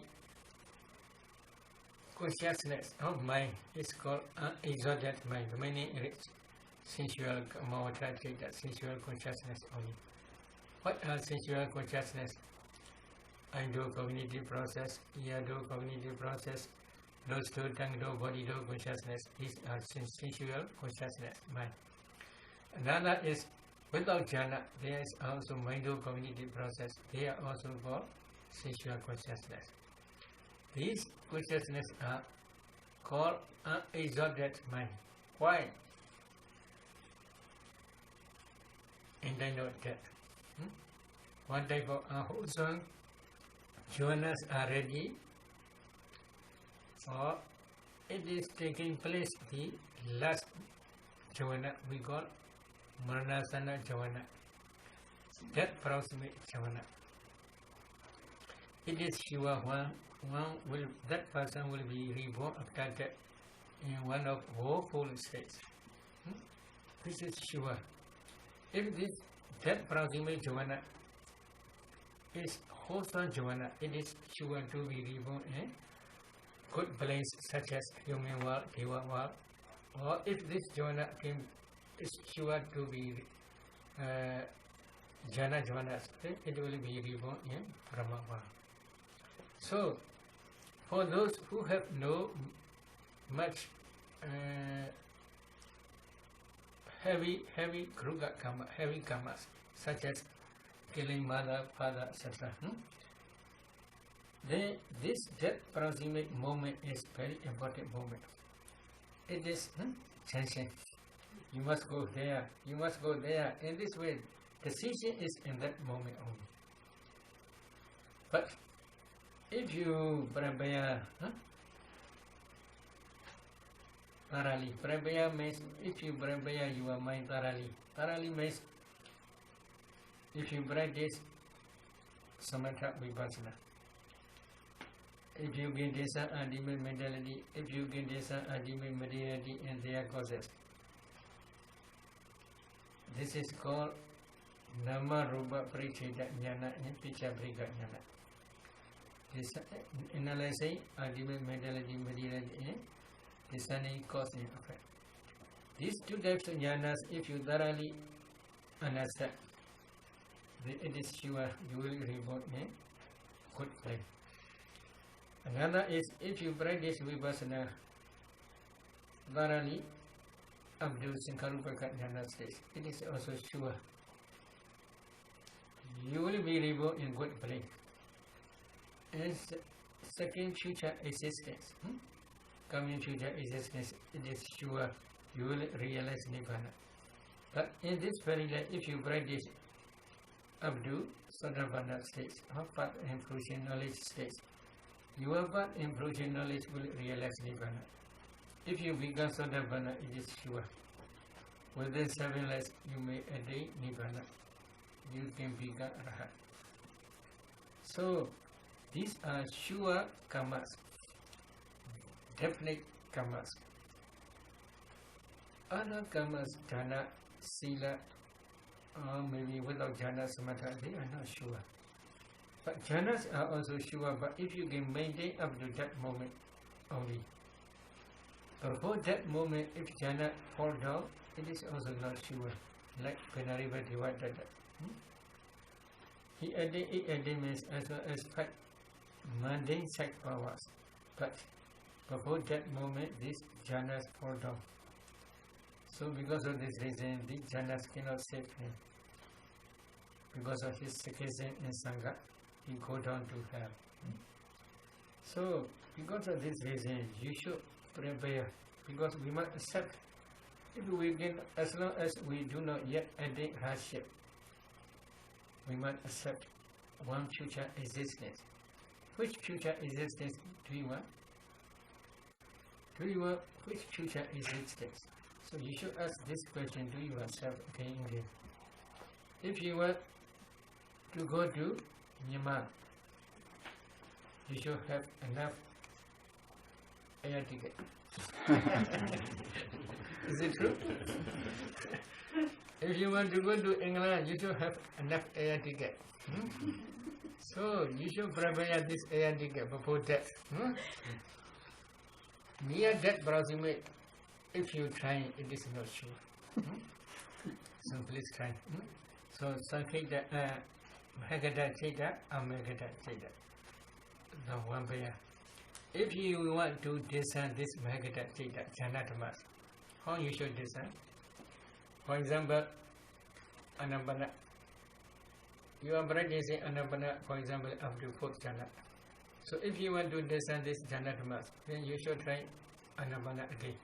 consciousness of mind is called exalted mind. The remaining sensual, sensual consciousness only. What are sensual consciousness? I do cognitive process, ear do cognitive process, nose do, tongue do, body do consciousness. These are sensual consciousness, mind. Another is without jhana, there is also mind do cognitive process. They are also called sensual consciousness. These consciousness are called exalted mind. Why? And I know that. One type of wholesome jhanas are ready, or it is taking place the last jhana we call Maranasana jhana, that proximate jhana. It is sure that person will be reborn after that in one of woeful states. This is sure. If that proximate jhana is wholesome jhana, it is sure to be reborn in good place such as human world, deva world, or if this jhana is sure to be jhana, then it will be reborn in Brahma world. So, for those who have no much heavy kruga karma, heavy karmas, such as killing mother, father, etc. Then that proximate moment is very important moment. It is tension. You must go there, you must go there. In this way, decision is in that moment only. But if you prabhaya thoroughly, prabhaya means if you prabhaya your mind thoroughly. Thoroughly means if you practice samatha vipassana. If you gain this ultimate mentality, if you gain this ultimate materiality and their causes, this is called Nama Rupa Paricheda Jnana and Picha Brika Jnana. This analyzing ultimate mentality, materiality and discerning cause and effect. These two types of jnanas, if you thoroughly understand, it is sure you will reborn in good place. Another is if you practice vipassana thoroughly up to Sankarupaka jnana stage, it is also sure you will be reborn in good place. And second future existence, coming future existence, it is sure you will realize Nibbana. But in this very life, if you practice up to Sotapanna stage, or path and fruition knowledge stage, your path and fruition knowledge will realize Nibbana. If you become Sotapanna, it is sure. Within 7 lives, you may attain Nibbana. You can become Rahat. So, these are sure karmas, definite karmas. Other karmas, jhana, sila, or maybe without jhana, samatha, they are not sure. But jhanas are also sure, but if you can maintain up to that moment only. Before that moment, if jhana fall down, it is also not sure, like Venerable Baddanta. He attains as well as fact mundane sex powers, but before that moment, these jhanas fall down. So because of this reason, these jhanas cannot save him. because of his secession in Sangha, he go down to hell. So, because of this reason, you should prepare, because we must accept, if we can, as long as we do not yet attain hardship, we must accept one future existence. Which future existence do you want? Do you want which future existence? So you should ask this question to yourself again and again. If you want to go to Myanmar, you should have enough air ticket. Is it true? If you want to go to England, you should have enough air ticket. So you should prepare this air ticket before death. Near death proximate, if you try, it is not sure. So please try. So Sankita Mahagata Cheta, Amagata Cheta. Now one prayer. If you want to discern this Mahagata Cheta, Janatamas, how you should discern? For example, Anabana. You are practicing Anabana, for example, up to 4th jhana. So if you want to discern this Janatamas, then you should try Anabana again.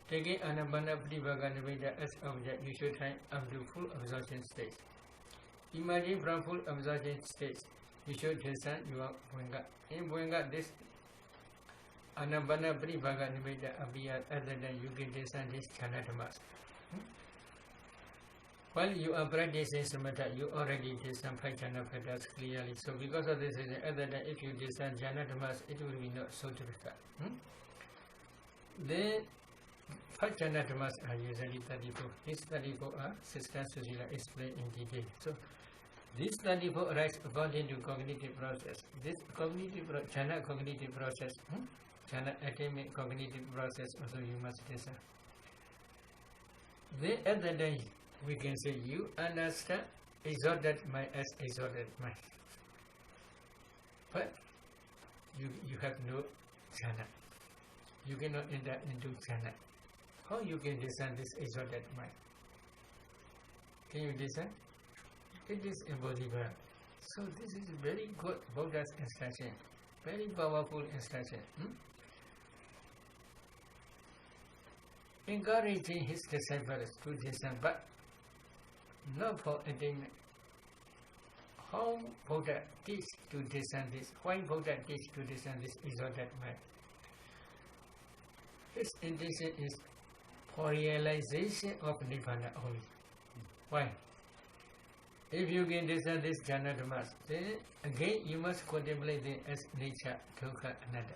Taking Anabana Pribhaga Niveda as object, you should try up to full absorption stage. Imagine from full absorption stage, you should discern your Bhuanga. In Bhuanga, this Anabana Pribhaga Niveda appears, other than you can discern this Janatamas. While you are practicing samatha, you already discern 5 jhana patterns clearly. So because of this reason, other than if you discern jhana dhammas, it will be not so difficult. Then 5 jhana dhammas are usually 34. These 34 are Sister Susila explained in detail. So these 34 arise according to cognitive process. This cognitive jhana cognitive process, jhana attainment cognitive process also you must discern. Then other than we can say you understand exalted mind as exalted mind. But you have no jhana. You cannot enter into jhana. How you can discern this exalted mind? Can you discern? It is impossible. So this is very good Buddha's instruction. Very powerful instruction. Encouraging his disciples to discern, but not for attainment. How Buddha teach to discern this? Why Buddha teach to discern this exalted mind? His intention is for realization of Nibbana only. Why? If you can discern this jhana dhammas, then again you must contemplate them as nature, dukkha, anatta.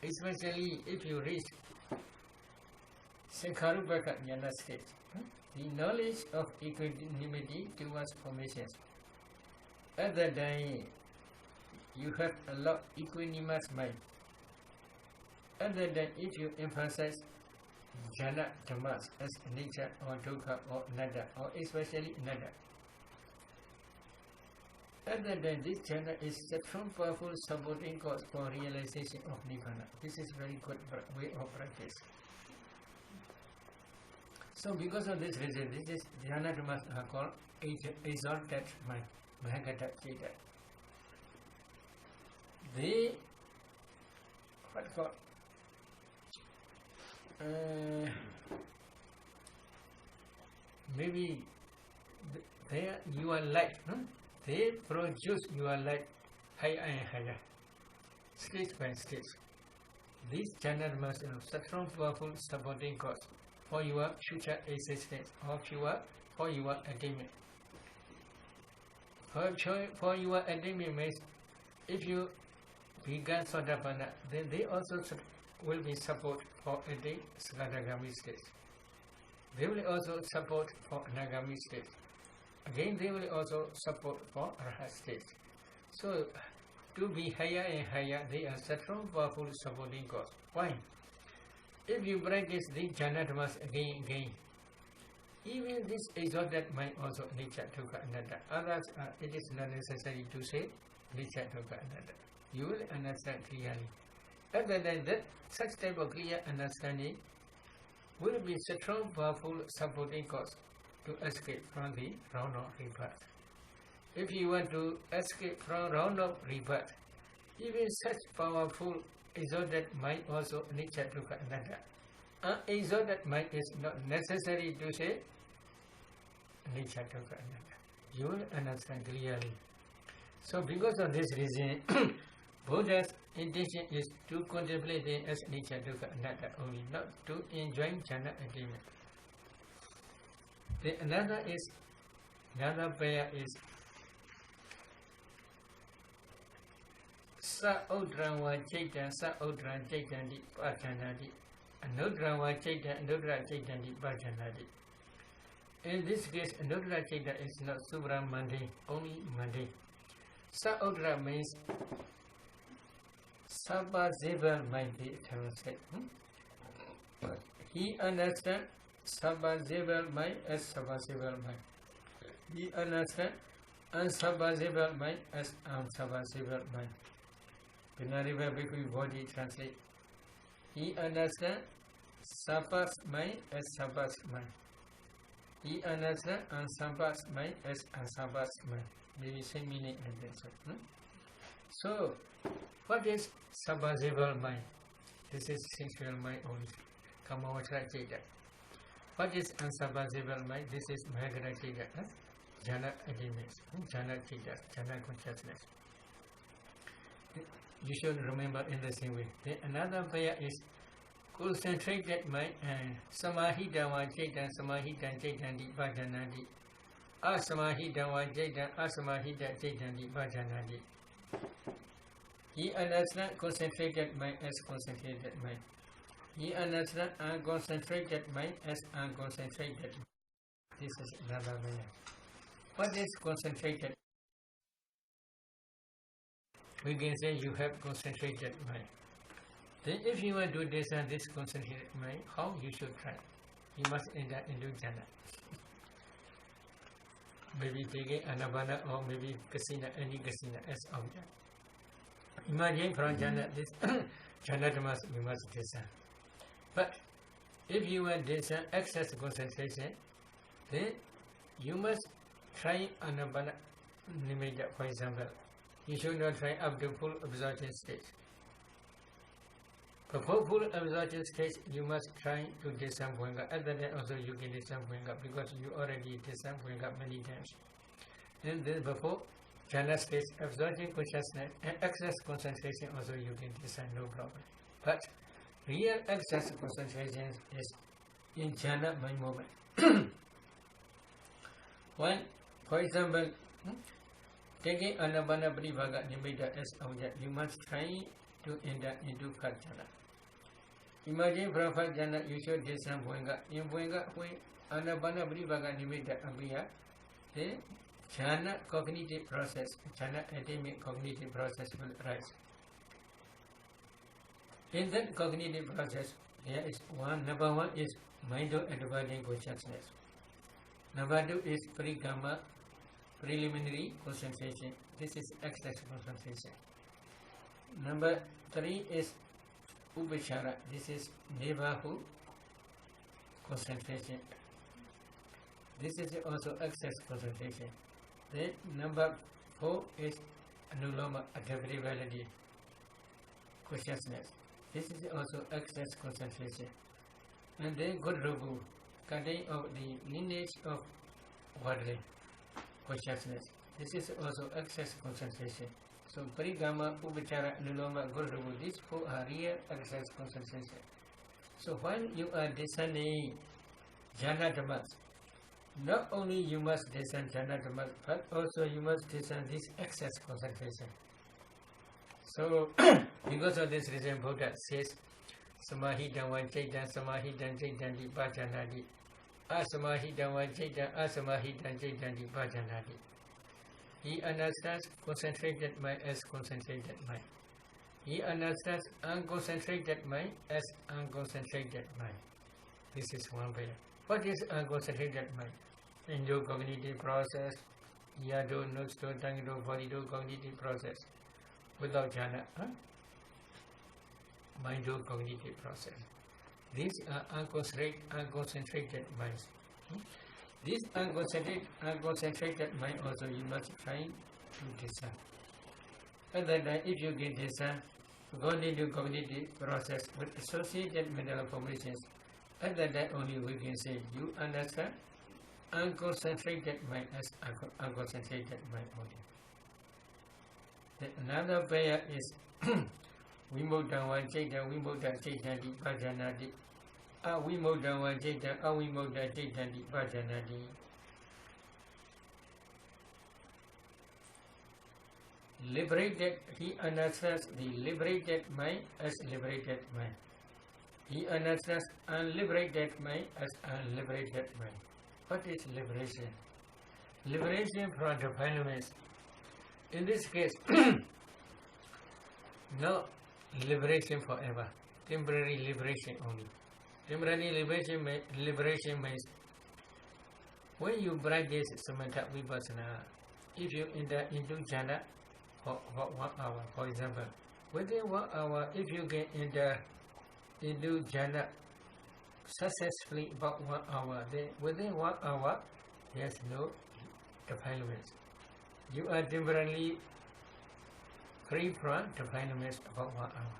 Especially if you reach Sankharupaka jnana stage. The knowledge of equanimity towards formations. Other than you have a lot equanimous mind. Other than if you emphasize jhana dhammas as nature or dukkha or anatta or especially anatta. Other than this jhana is a strong powerful supporting cause for realization of nibbana. This is very good way of practice. So because of this reason, this is jhana dhammas are called exalted mind, Mahagata Cheta. They what called maybe they are your life, they produce your life higher and higher, stage by stage. These jhana dhammas are such strong powerful supporting cause for your future existence or for your attainment. For your attainment means if you began Sotapanna, then they also will be support for attain Sakadagami stage. They will also support for Anagami stage. Again, they will also support for Arhat stage. So, to be higher and higher, they are such strong powerful supporting cause. Why? If you practice the jhana dhammas again and again, even this exalted mind also nature dukkha anatta. Others it is not necessary to say nature dukkha anatta. You will understand clearly. Other than that, such type of clear understanding will be strong powerful supporting cause to escape from the round of rebirth. if you want to escape from round of rebirth, even such powerful exalted mind also anicca dukkha anatta. Exalted mind is not necessary to say anicca dukkha anatta. You will understand clearly. So because of this reason, Buddha's intention is to contemplate them as anicca dukkha anatta only, not to enjoy jhana attainment. The another prayer is Sa-udra-wa caitan, sa-udra-caitanti bhajanati, anudra-wa caitan, anudra-caitanti bhajanati. In this case, anudra caitan is not supra-mundane, only mundane. Sa-udra means Sabba-zebal mind, the Eternal said. He understands Sabba-zebal mind as Sabba-zebal mind. He understands Unsabba-zebal mind as unsabba-zebal mind. Venerable Bhikkhu body translate. He understands Sabba's mind as Sabba's mind. He understands unsabba's mind as unsabba's mind. Maybe same meaning like that. So, what is Sabba-zebal mind? This is sensual mind only. Kamavachara Ceta. What is unsabba-zebal mind? This is Mahagara Ceta. Jhana attainments. Jhana Ceta. Jhana consciousness. You should remember in the same way. Then another prayer is concentrated mind and samahitawa caitan, samahitan caitanti bhajanati. Asamahitawa caitan, asamahita caitanti bhajanati. He understands concentrated mind as concentrated mind. He understands unconcentrated mind as unconcentrated mind. This is another prayer. What is concentrated? We can say you have concentrated mind. Then if you want to descend this concentrated mind, how you should try? You must enter into jhana. Maybe taking anabana or maybe kasina, any kasina as object. Imagine from jhana, this jhana you must descend. But if you want descend excess concentration, then you must try anabana nimitta, for example. You should not try up to full absorption stage. Before full absorption stage, you must try to descend Bhuanga. At that time also you can descend Bhuanga because you already descend Bhuanga many times. And then before jhana stage, absorption consciousness and excess concentration also you can descend, no problem. But real excess concentration is in jhana mind moment. When, for example, taking anabana paribhaga nimitta as object, you must try to enter into fat jhana. Imagine from fat jhana you should descend Bhuanga. In Bhuanga, when anabana paribhaga nimitta appear, the jhana cognitive process, jhana attainment cognitive process will arise. In that cognitive process, there is number one is mind-advancing consciousness. Number two is parigama, preliminary concentration. This is excess concentration. Number three is upachara. This is neighborhood concentration. This is also excess concentration. Then number four is anuloma, adaptability consciousness. This is also excess concentration. And then Godrubu, cutting of the lineage of worldly consciousness. This is also excess concentration. So parigama, upachara, anuloma, Godrubu, these four are real excess concentration. So when you are descending jhana dhammas, not only you must descend jhana dhammas, but also you must descend this excess concentration. So because of this reason, Buddha says, Samahitan wa caitan, samahitan caitanti bhajanati. Asamahitan wa caitan, asamahitan caitanti bhajanati. He understands concentrated mind as concentrated mind. He understands unconcentrated mind as unconcentrated mind. This is one way. What is unconcentrated mind? Endo-cognitive process, yado, nosto, tangido, bodido, cognitive process. Without jhana, mind-cognitive process. These are unconcentrated minds. This unconcentrated mind also you must try to discern. At that time, if you get discern, continue cognitive process with associated mental formations, at that time only we can say you understand unconcentrated mind as unconcentrated mind only. Then another prayer is Vimoddawa Chaita Vimodda Chaitandi Bhajanati Avimoddawa Chaita Avimodda Chaitandi Bhajanati. Liberated, he understands the liberated mind as liberated mind. He understands unliberated mind as unliberated mind. What is liberation? Liberation from defilements. In this case, no liberation forever. Temporary liberation only. Temporary liberation means when you practice samatha vipassana, if you enter into jhana for 1 hour, for example, within 1 hour, if you get enter into jhana successfully about 1 hour, then within 1 hour, there's no defilements. You are temporarily free from defilements about 1 hour.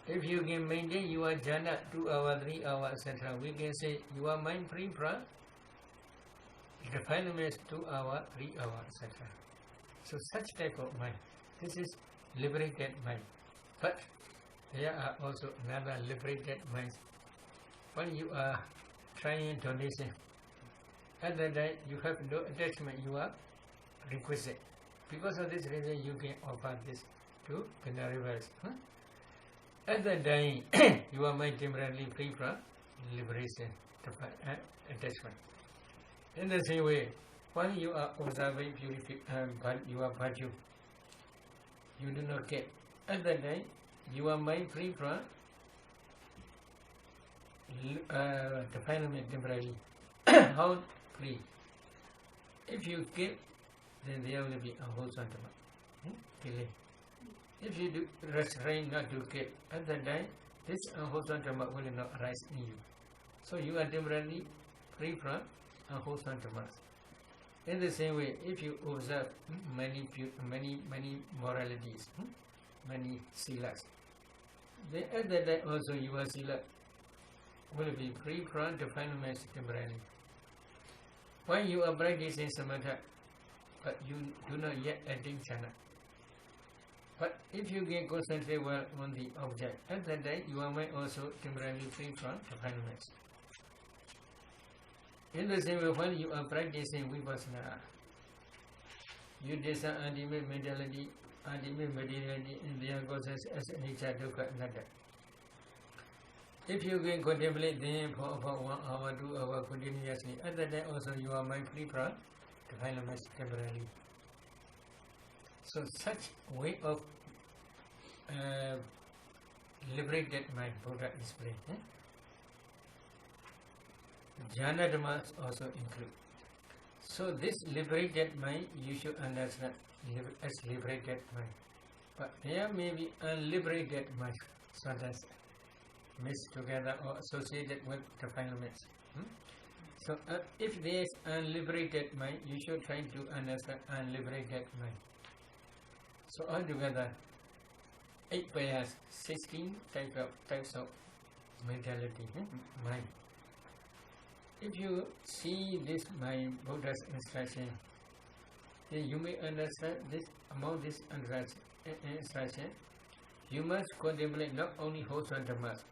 If you can maintain your jhana 2 hours, 3 hours, etc., we can say you are mind free from defilements 2 hours, 3 hours, etc. So such type of mind, this is liberated mind. But there are also another liberated minds. When you are trying donation, at that time you have no attachment, you are requisite. Because of this reason, you can offer this to Venerable. At that time, you are mind temporarily free from liberation, attachment. In the same way, when you are observing your virtue, you do not care. At that time, you are mind free from defilement temporarily. How free? If you give, then there will be a whole sentiment. Delay. If you do restrain not to give, at that time, this unwholesome dhamma will not arise in you. So you are temporarily free from unwholesome dhammas. In the same way, if you observe many moralities, many silas, then at that time also your sila will be free from defilements temporarily. When you are practicing samatha, but you do not yet attain jhana, but if you can concentrate well on the object, at that time your mind also temporarily free from defilements. In the same way, when you are practicing vipassana, you discern ultimate mentality, ultimate materiality in their causes as nature, dukkha, anatta. If you can contemplate them for about 1 hour, 2 hours continuously, at that time also you are mind free from defilements temporarily. So such way of liberated mind Buddha explained. Jhana dhammas also include. So this liberated mind you should understand as liberated mind. But there may be unliberated mind, sometimes mixed together or associated with defilements. So if there is unliberated mind, you should try to understand unliberated mind. So altogether, 8 pairs, 16 types of mentality, mind. If you see this mind, Buddha's instruction, then you may understand this among this instruction. You must contemplate not only wholesome dhammas,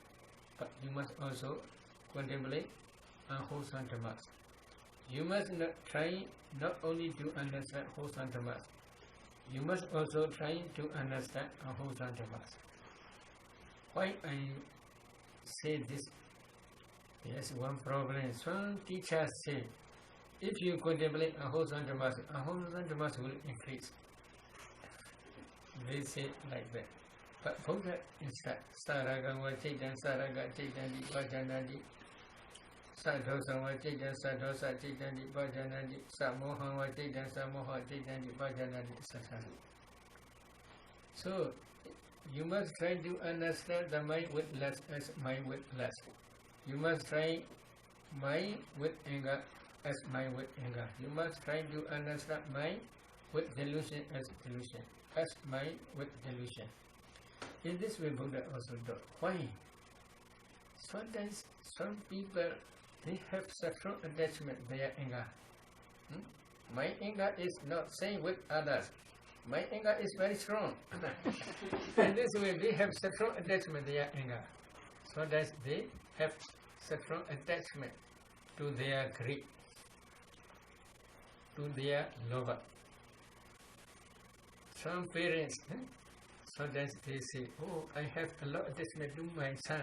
but you must also contemplate unwholesome dhammas. You must try not only to understand wholesome dhammas, you must also try to understand unwholesome dhammas. Why I say this? Yes, one problem. Some teachers say, if you contemplate unwholesome dhammas will increase. They say like that. But Buddha instructs, Saraga wa Chaitan, Saraga Chaitandi Bhajanandi, Sadosa wa Chaitan, Sadosa Chaitandi Bhajanandi, Samoha wa Chaitan, Samoha Chaitandi Bhajanandi, etc. So, you must try to understand the mind with less as mind with less. You must try mind with anger as mind with anger. You must try to understand mind with delusion as delusion, as mind with delusion. In this way, Buddha also taught. Why? Sometimes some people, they have sexual attachment to their anger. My anger is not same with others. My anger is very strong. In this way, they have sexual attachment to their anger. So that they have sexual attachment to their greed, to their lover. Some parents, sometimes they say, oh, I have a lot of attachment to my son.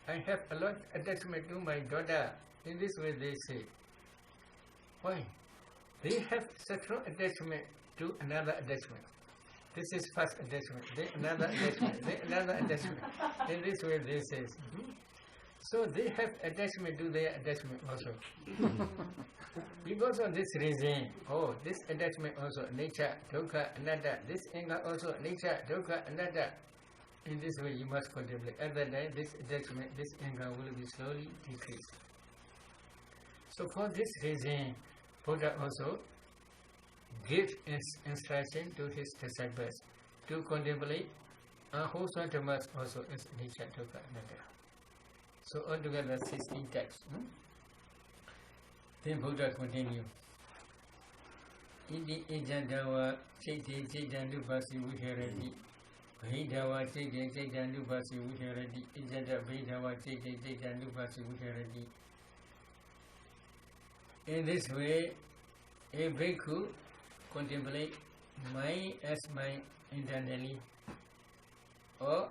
I have a lot of attachment to my daughter. In this way they say. Why? They have sexual attachment to another attachment. This is first attachment, then another attachment, then another attachment. In this way they say. So they have attachment to their attachment also. Because of this reason, oh, this attachment also, nature, dukkha, anatta, this anger also, nature, dukkha, anatta. In this way you must contemplate. At that time, this attachment, this anger will be slowly decreased. So for this reason, Buddha also gives instruction to his disciples to contemplate unwholesome dhammas also as nature, dukkha, anatta. So altogether 16 texts. Then Buddha continued. Iti ejadawa chaite chaitanupasi viharati. Bhidawa chaite chaitanupasi viharati. Ejada bhidawa chaite chaitanupasi viharati. In this way, a bhikkhu contemplate mind as mind internally, or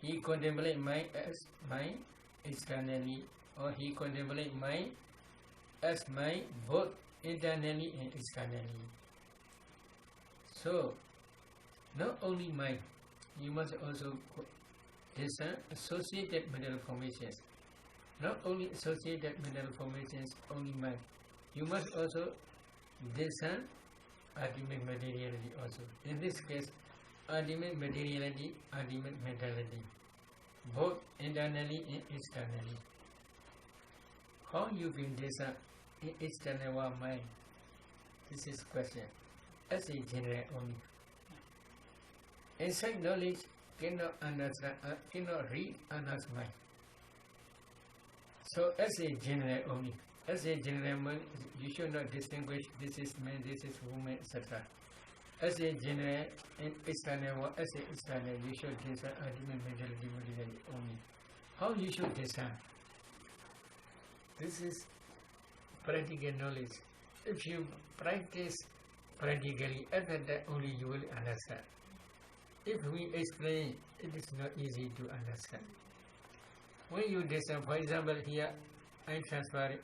he contemplate mind as mind externally, or he contemplate mind as mind both internally and externally. So, not only mind, you must also discern associated mental formations. Not only associated mental formations, only mind. You must also discern ultimate materiality also. In this case, ultimate materiality, ultimate mentality, both internally and externally. How you can discern external mind? This is question. As a general only. Inside knowledge cannot understand, cannot read another's mind. So as a general only. As a general mind, you should not distinguish this is man, this is woman, etc. As a general and external, as an external, you should discern ultimate materiality only. How you should discern? This is practical knowledge. If you practice practically, at that time only you will understand. If we explain, it is not easy to understand. When you discern, for example, here I transfer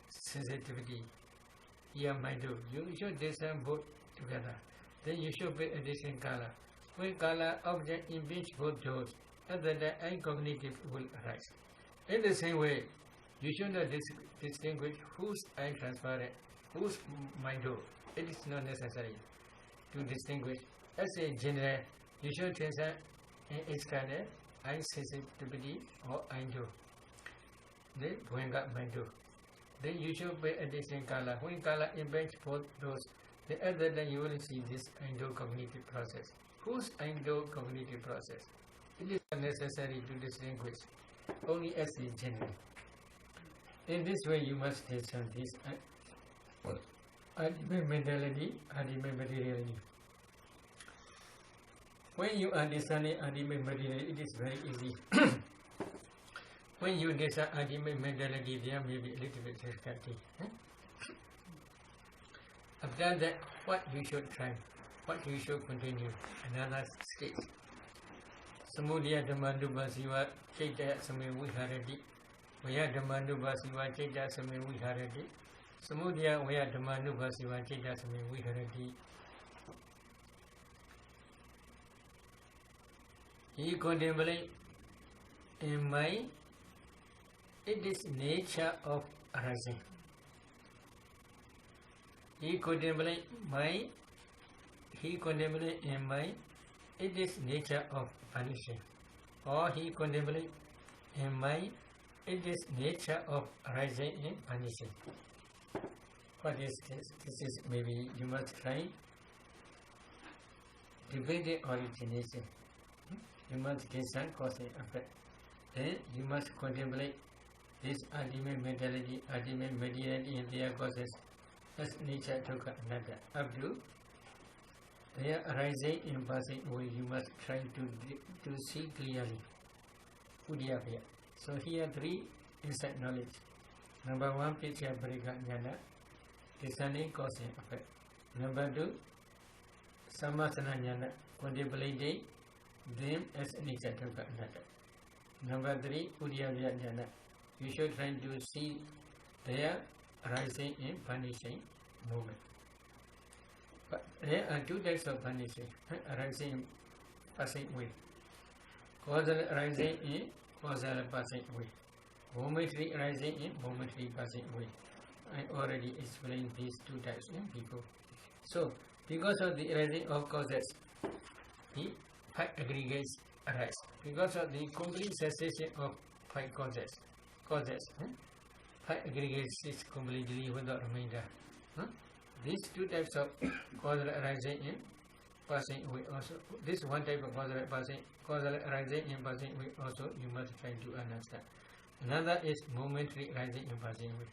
sensitivity, here mind do. You should discern both together. Then you should pay addition color. When color object impinge both those, at that time eye cognitive will arise. In the same way, you should not distinguish whose eye transparent, whose mind do. It is not necessary to distinguish. As a general, you should discern an external eye sensitivity or eye do. Then when got mind do. Then you should pay addition color. When color impinge both those, then at that time you will see this endo cognitive process. Whose endo cognitive process? It is not necessary to distinguish, only as a general. In this way you must discern this ultimate mentality, ultimate materiality. When you understand ultimate materiality, it is very easy. When you discern ultimate mentality, there may be a little bit difficulty. After that, what you should try, what you should continue, another stage. Samudaya Dhammandupa Siva Chaitya Same Viharati. Vaya Dhammandupa Siva Chaitya Same Viharati. Samudaya Vaya Dhammandupa Siva Chaitya Same Viharati. He contemplate in mind, it is nature of arising. He contemplate mind, he contemplate in mind, it is nature of vanishing. Or he contemplate in mind, it is nature of arising and vanishing. What is this? This is maybe you must try dependent origination. You must discern cause and effect. Then you must contemplate this ultimate mentality, ultimate materiality in their causes as nature took another. Up to their arising and passing away, you must try to see clearly. Udiyapaya. So here three insight knowledge. Number one, picture breaka jnana, discerning cause and effect. Number two, samasana jnana, contemplating them as nature took another. Number three, udiyapaya jnana. You should try to see their rising and vanishing movement. But there are two types of vanishing, arising and passing away. Causal arising and causal passing away. Momentary arising and momentary passing away. I already explained these two types before. So, because of the arising of causes, the five aggregates arise. Because of the complete cessation of five causes, five aggregates is completely without remainder. These two types of causal arising and passing away also. This one type of causal arising and passing away also you must try to understand. Another is momentary arising and passing away.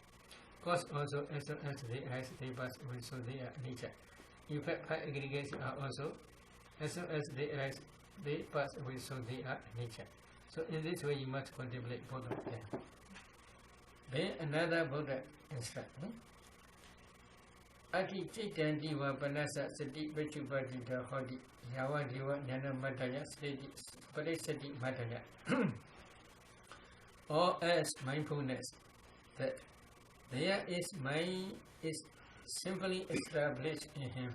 Cause also as soon as they arise, they pass away, so they are nature. In fact, five aggregates are also as soon as they arise, they pass away, so they are nature. So in this way you must contemplate both of them. Then another Buddha instruct. Ati Chitanti wa Panasa Sati Vechupatita Hodi Yawa Diva Jana Mataya Sati Mataya. Or as mindfulness, that there is mind is simply established in him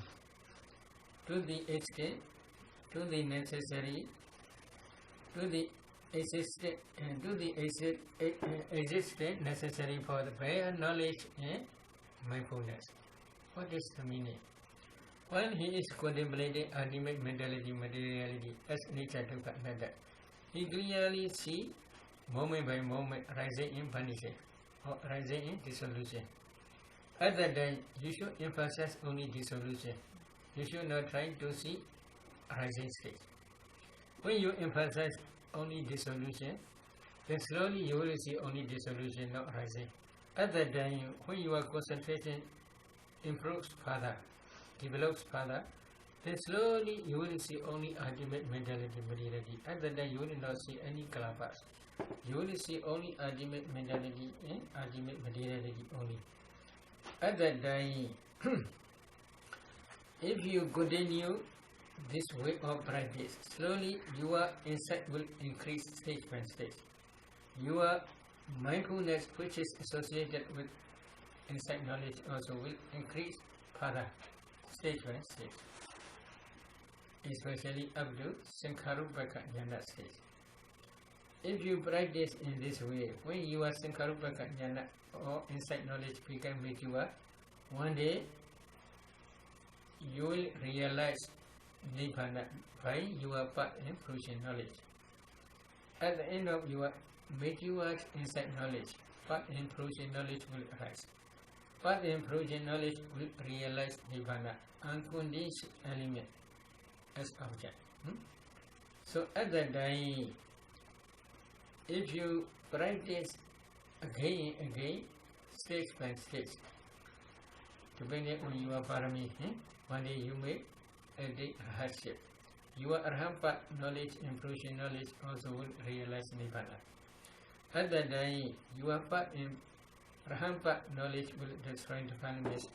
to the extent, to the necessary, to the existent, and to the existent necessary for the prayer, knowledge and mindfulness. What is the meaning? When he is contemplating ultimate mentality, materiality as nature to another, he clearly see moment by moment rising in vanishing or rising in dissolution. At that time, you should emphasize only dissolution. You should not try to see rising state. When you emphasize only dissolution, then slowly you will see only dissolution, not rising. At that time, when your concentration improves further, develops further, then slowly you will see only ultimate mentality, materiality. At that time, you will not see any kalapas. You will see only ultimate mentality and ultimate materiality only. At that time, if you continue this way of practice, slowly your insight will increase stage by stage. Your mindfulness, which is associated with insight knowledge, also will increase further, stage by stage, especially up to Sankharupaka Jnana stage. If you practice in this way, when you are Sankharupaka Jnana or insight knowledge become mature, one day you will realize Nibbana by your path and fruition knowledge. At the end of your mature insight knowledge, path and fruition knowledge will arise. Path and fruition knowledge will realize Nibbana, unconditioned element as object. So at that time, if you practice again and again, stage by stage, depending on your parami, one day you may attain hardship. Your arhampa knowledge and fruition knowledge also will realize Nibbana. At that time, your path and arhampa knowledge will destroy the families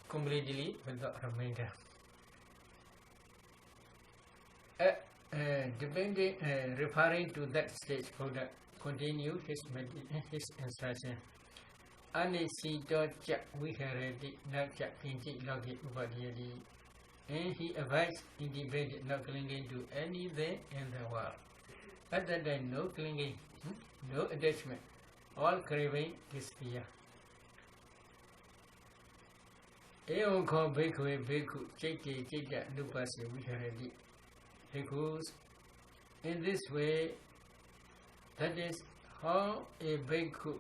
completely without remainder. Referring to that stage, Buddha continued his instruction. Anisito chak viharati na chak kinchi logi upadhyati. And he advised independent, not clinging to anything in the world. At that time, no clinging, no attachment, all craving disappear. Eon called Bhikkhu Bhikkhu Chete Cheta Nupasya Viharati. Bhikkhus, in this way, that is how a bhikkhu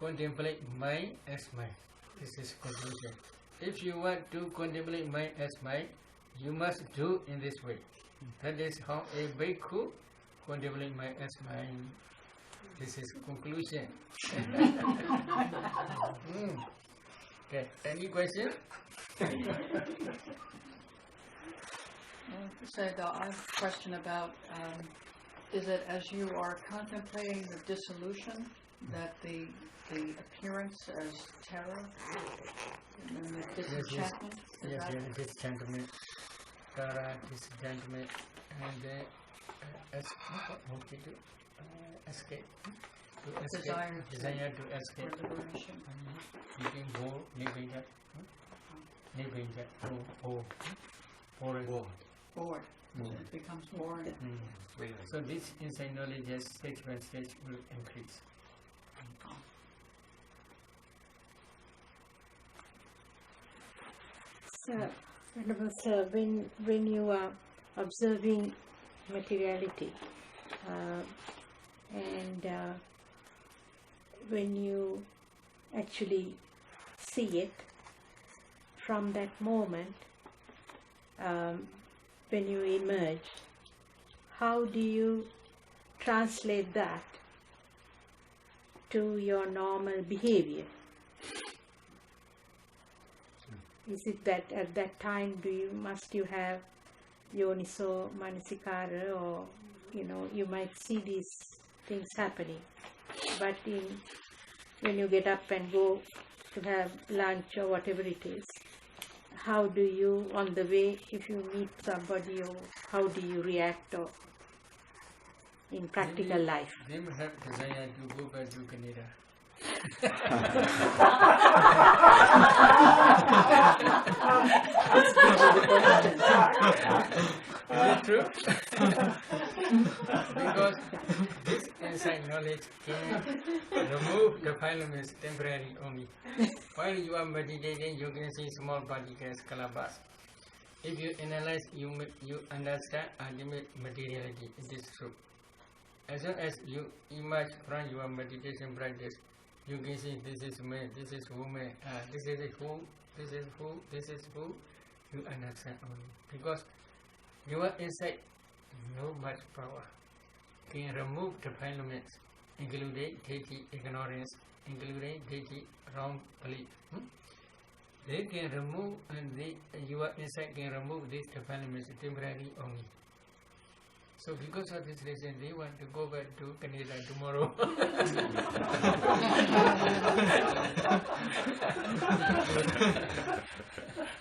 contemplate mind as mind. This is conclusion. If you want to contemplate mind as mind, you must do in this way. That is how a bhikkhu contemplate mind as mind. This is conclusion. Okay, any question? Sayadaw, I have a question about, is it as you are contemplating the dissolution that the appearance as terror and then the disenchantment? Yes, disenchantment, terror, disenchantment, and escape. Desire to escape. Became bored. It becomes boring. So this insight knowledge, as stage by stage, will increase. Sir, Venerable Sir, when you are observing materiality and when you actually see it, from that moment, when you emerge, how do you translate that to your normal behavior? Is it that at that time must you have yoniso manasikara, or you might see these things happening, but when you get up and go to have lunch or whatever it is, how do you, on the way, if you meet somebody, or how do you react, or in practical life? They may have desire to go back to Canada. Is it true? Because this insight knowledge can remove the filaments temporarily only. While you are meditating, you can see small particles, kalabas. If you analyze, you understand ultimate materiality. It is true. As soon as you emerge from your meditation practice, you can see this is me, this is woman, this is who, this is who, this is who. You understand only. Because your insight, no much power, can remove the filaments, including deity ignorance, including deity wrong belief. They can remove, and your insight can remove these defilements temporarily only. So because of this reason, they want to go back to Canada tomorrow.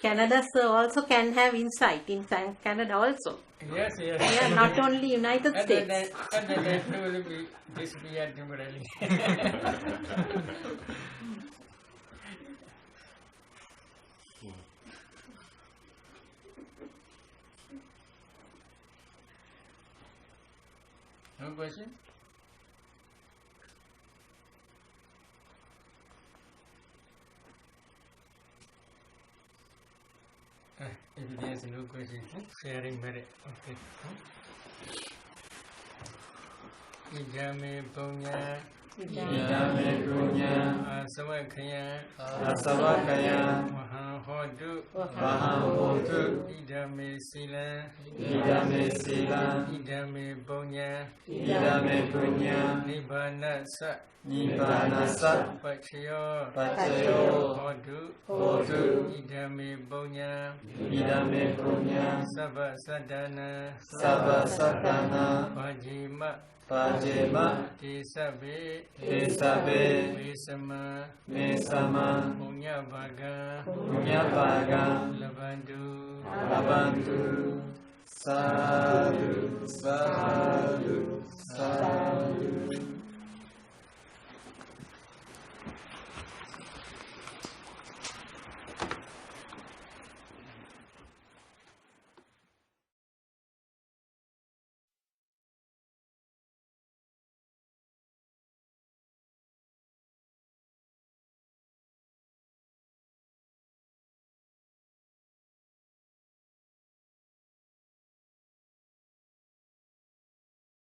Canada, sir, also can have insight in Canada also. Yes. Yeah, not only United States. At that time, it will be disappeared temporarily. No question? If there is no question, sharing merit. Okay. Idame punya. Idame punya. Asavakaya. Mahahodu. Idame sila. Idame punya. Nibbana sa. Pachayo. Hodu. Idame punya. Sabba sadana. Pajima. Tisabe. Mesama. Punya baga. Labantu. Sadhu.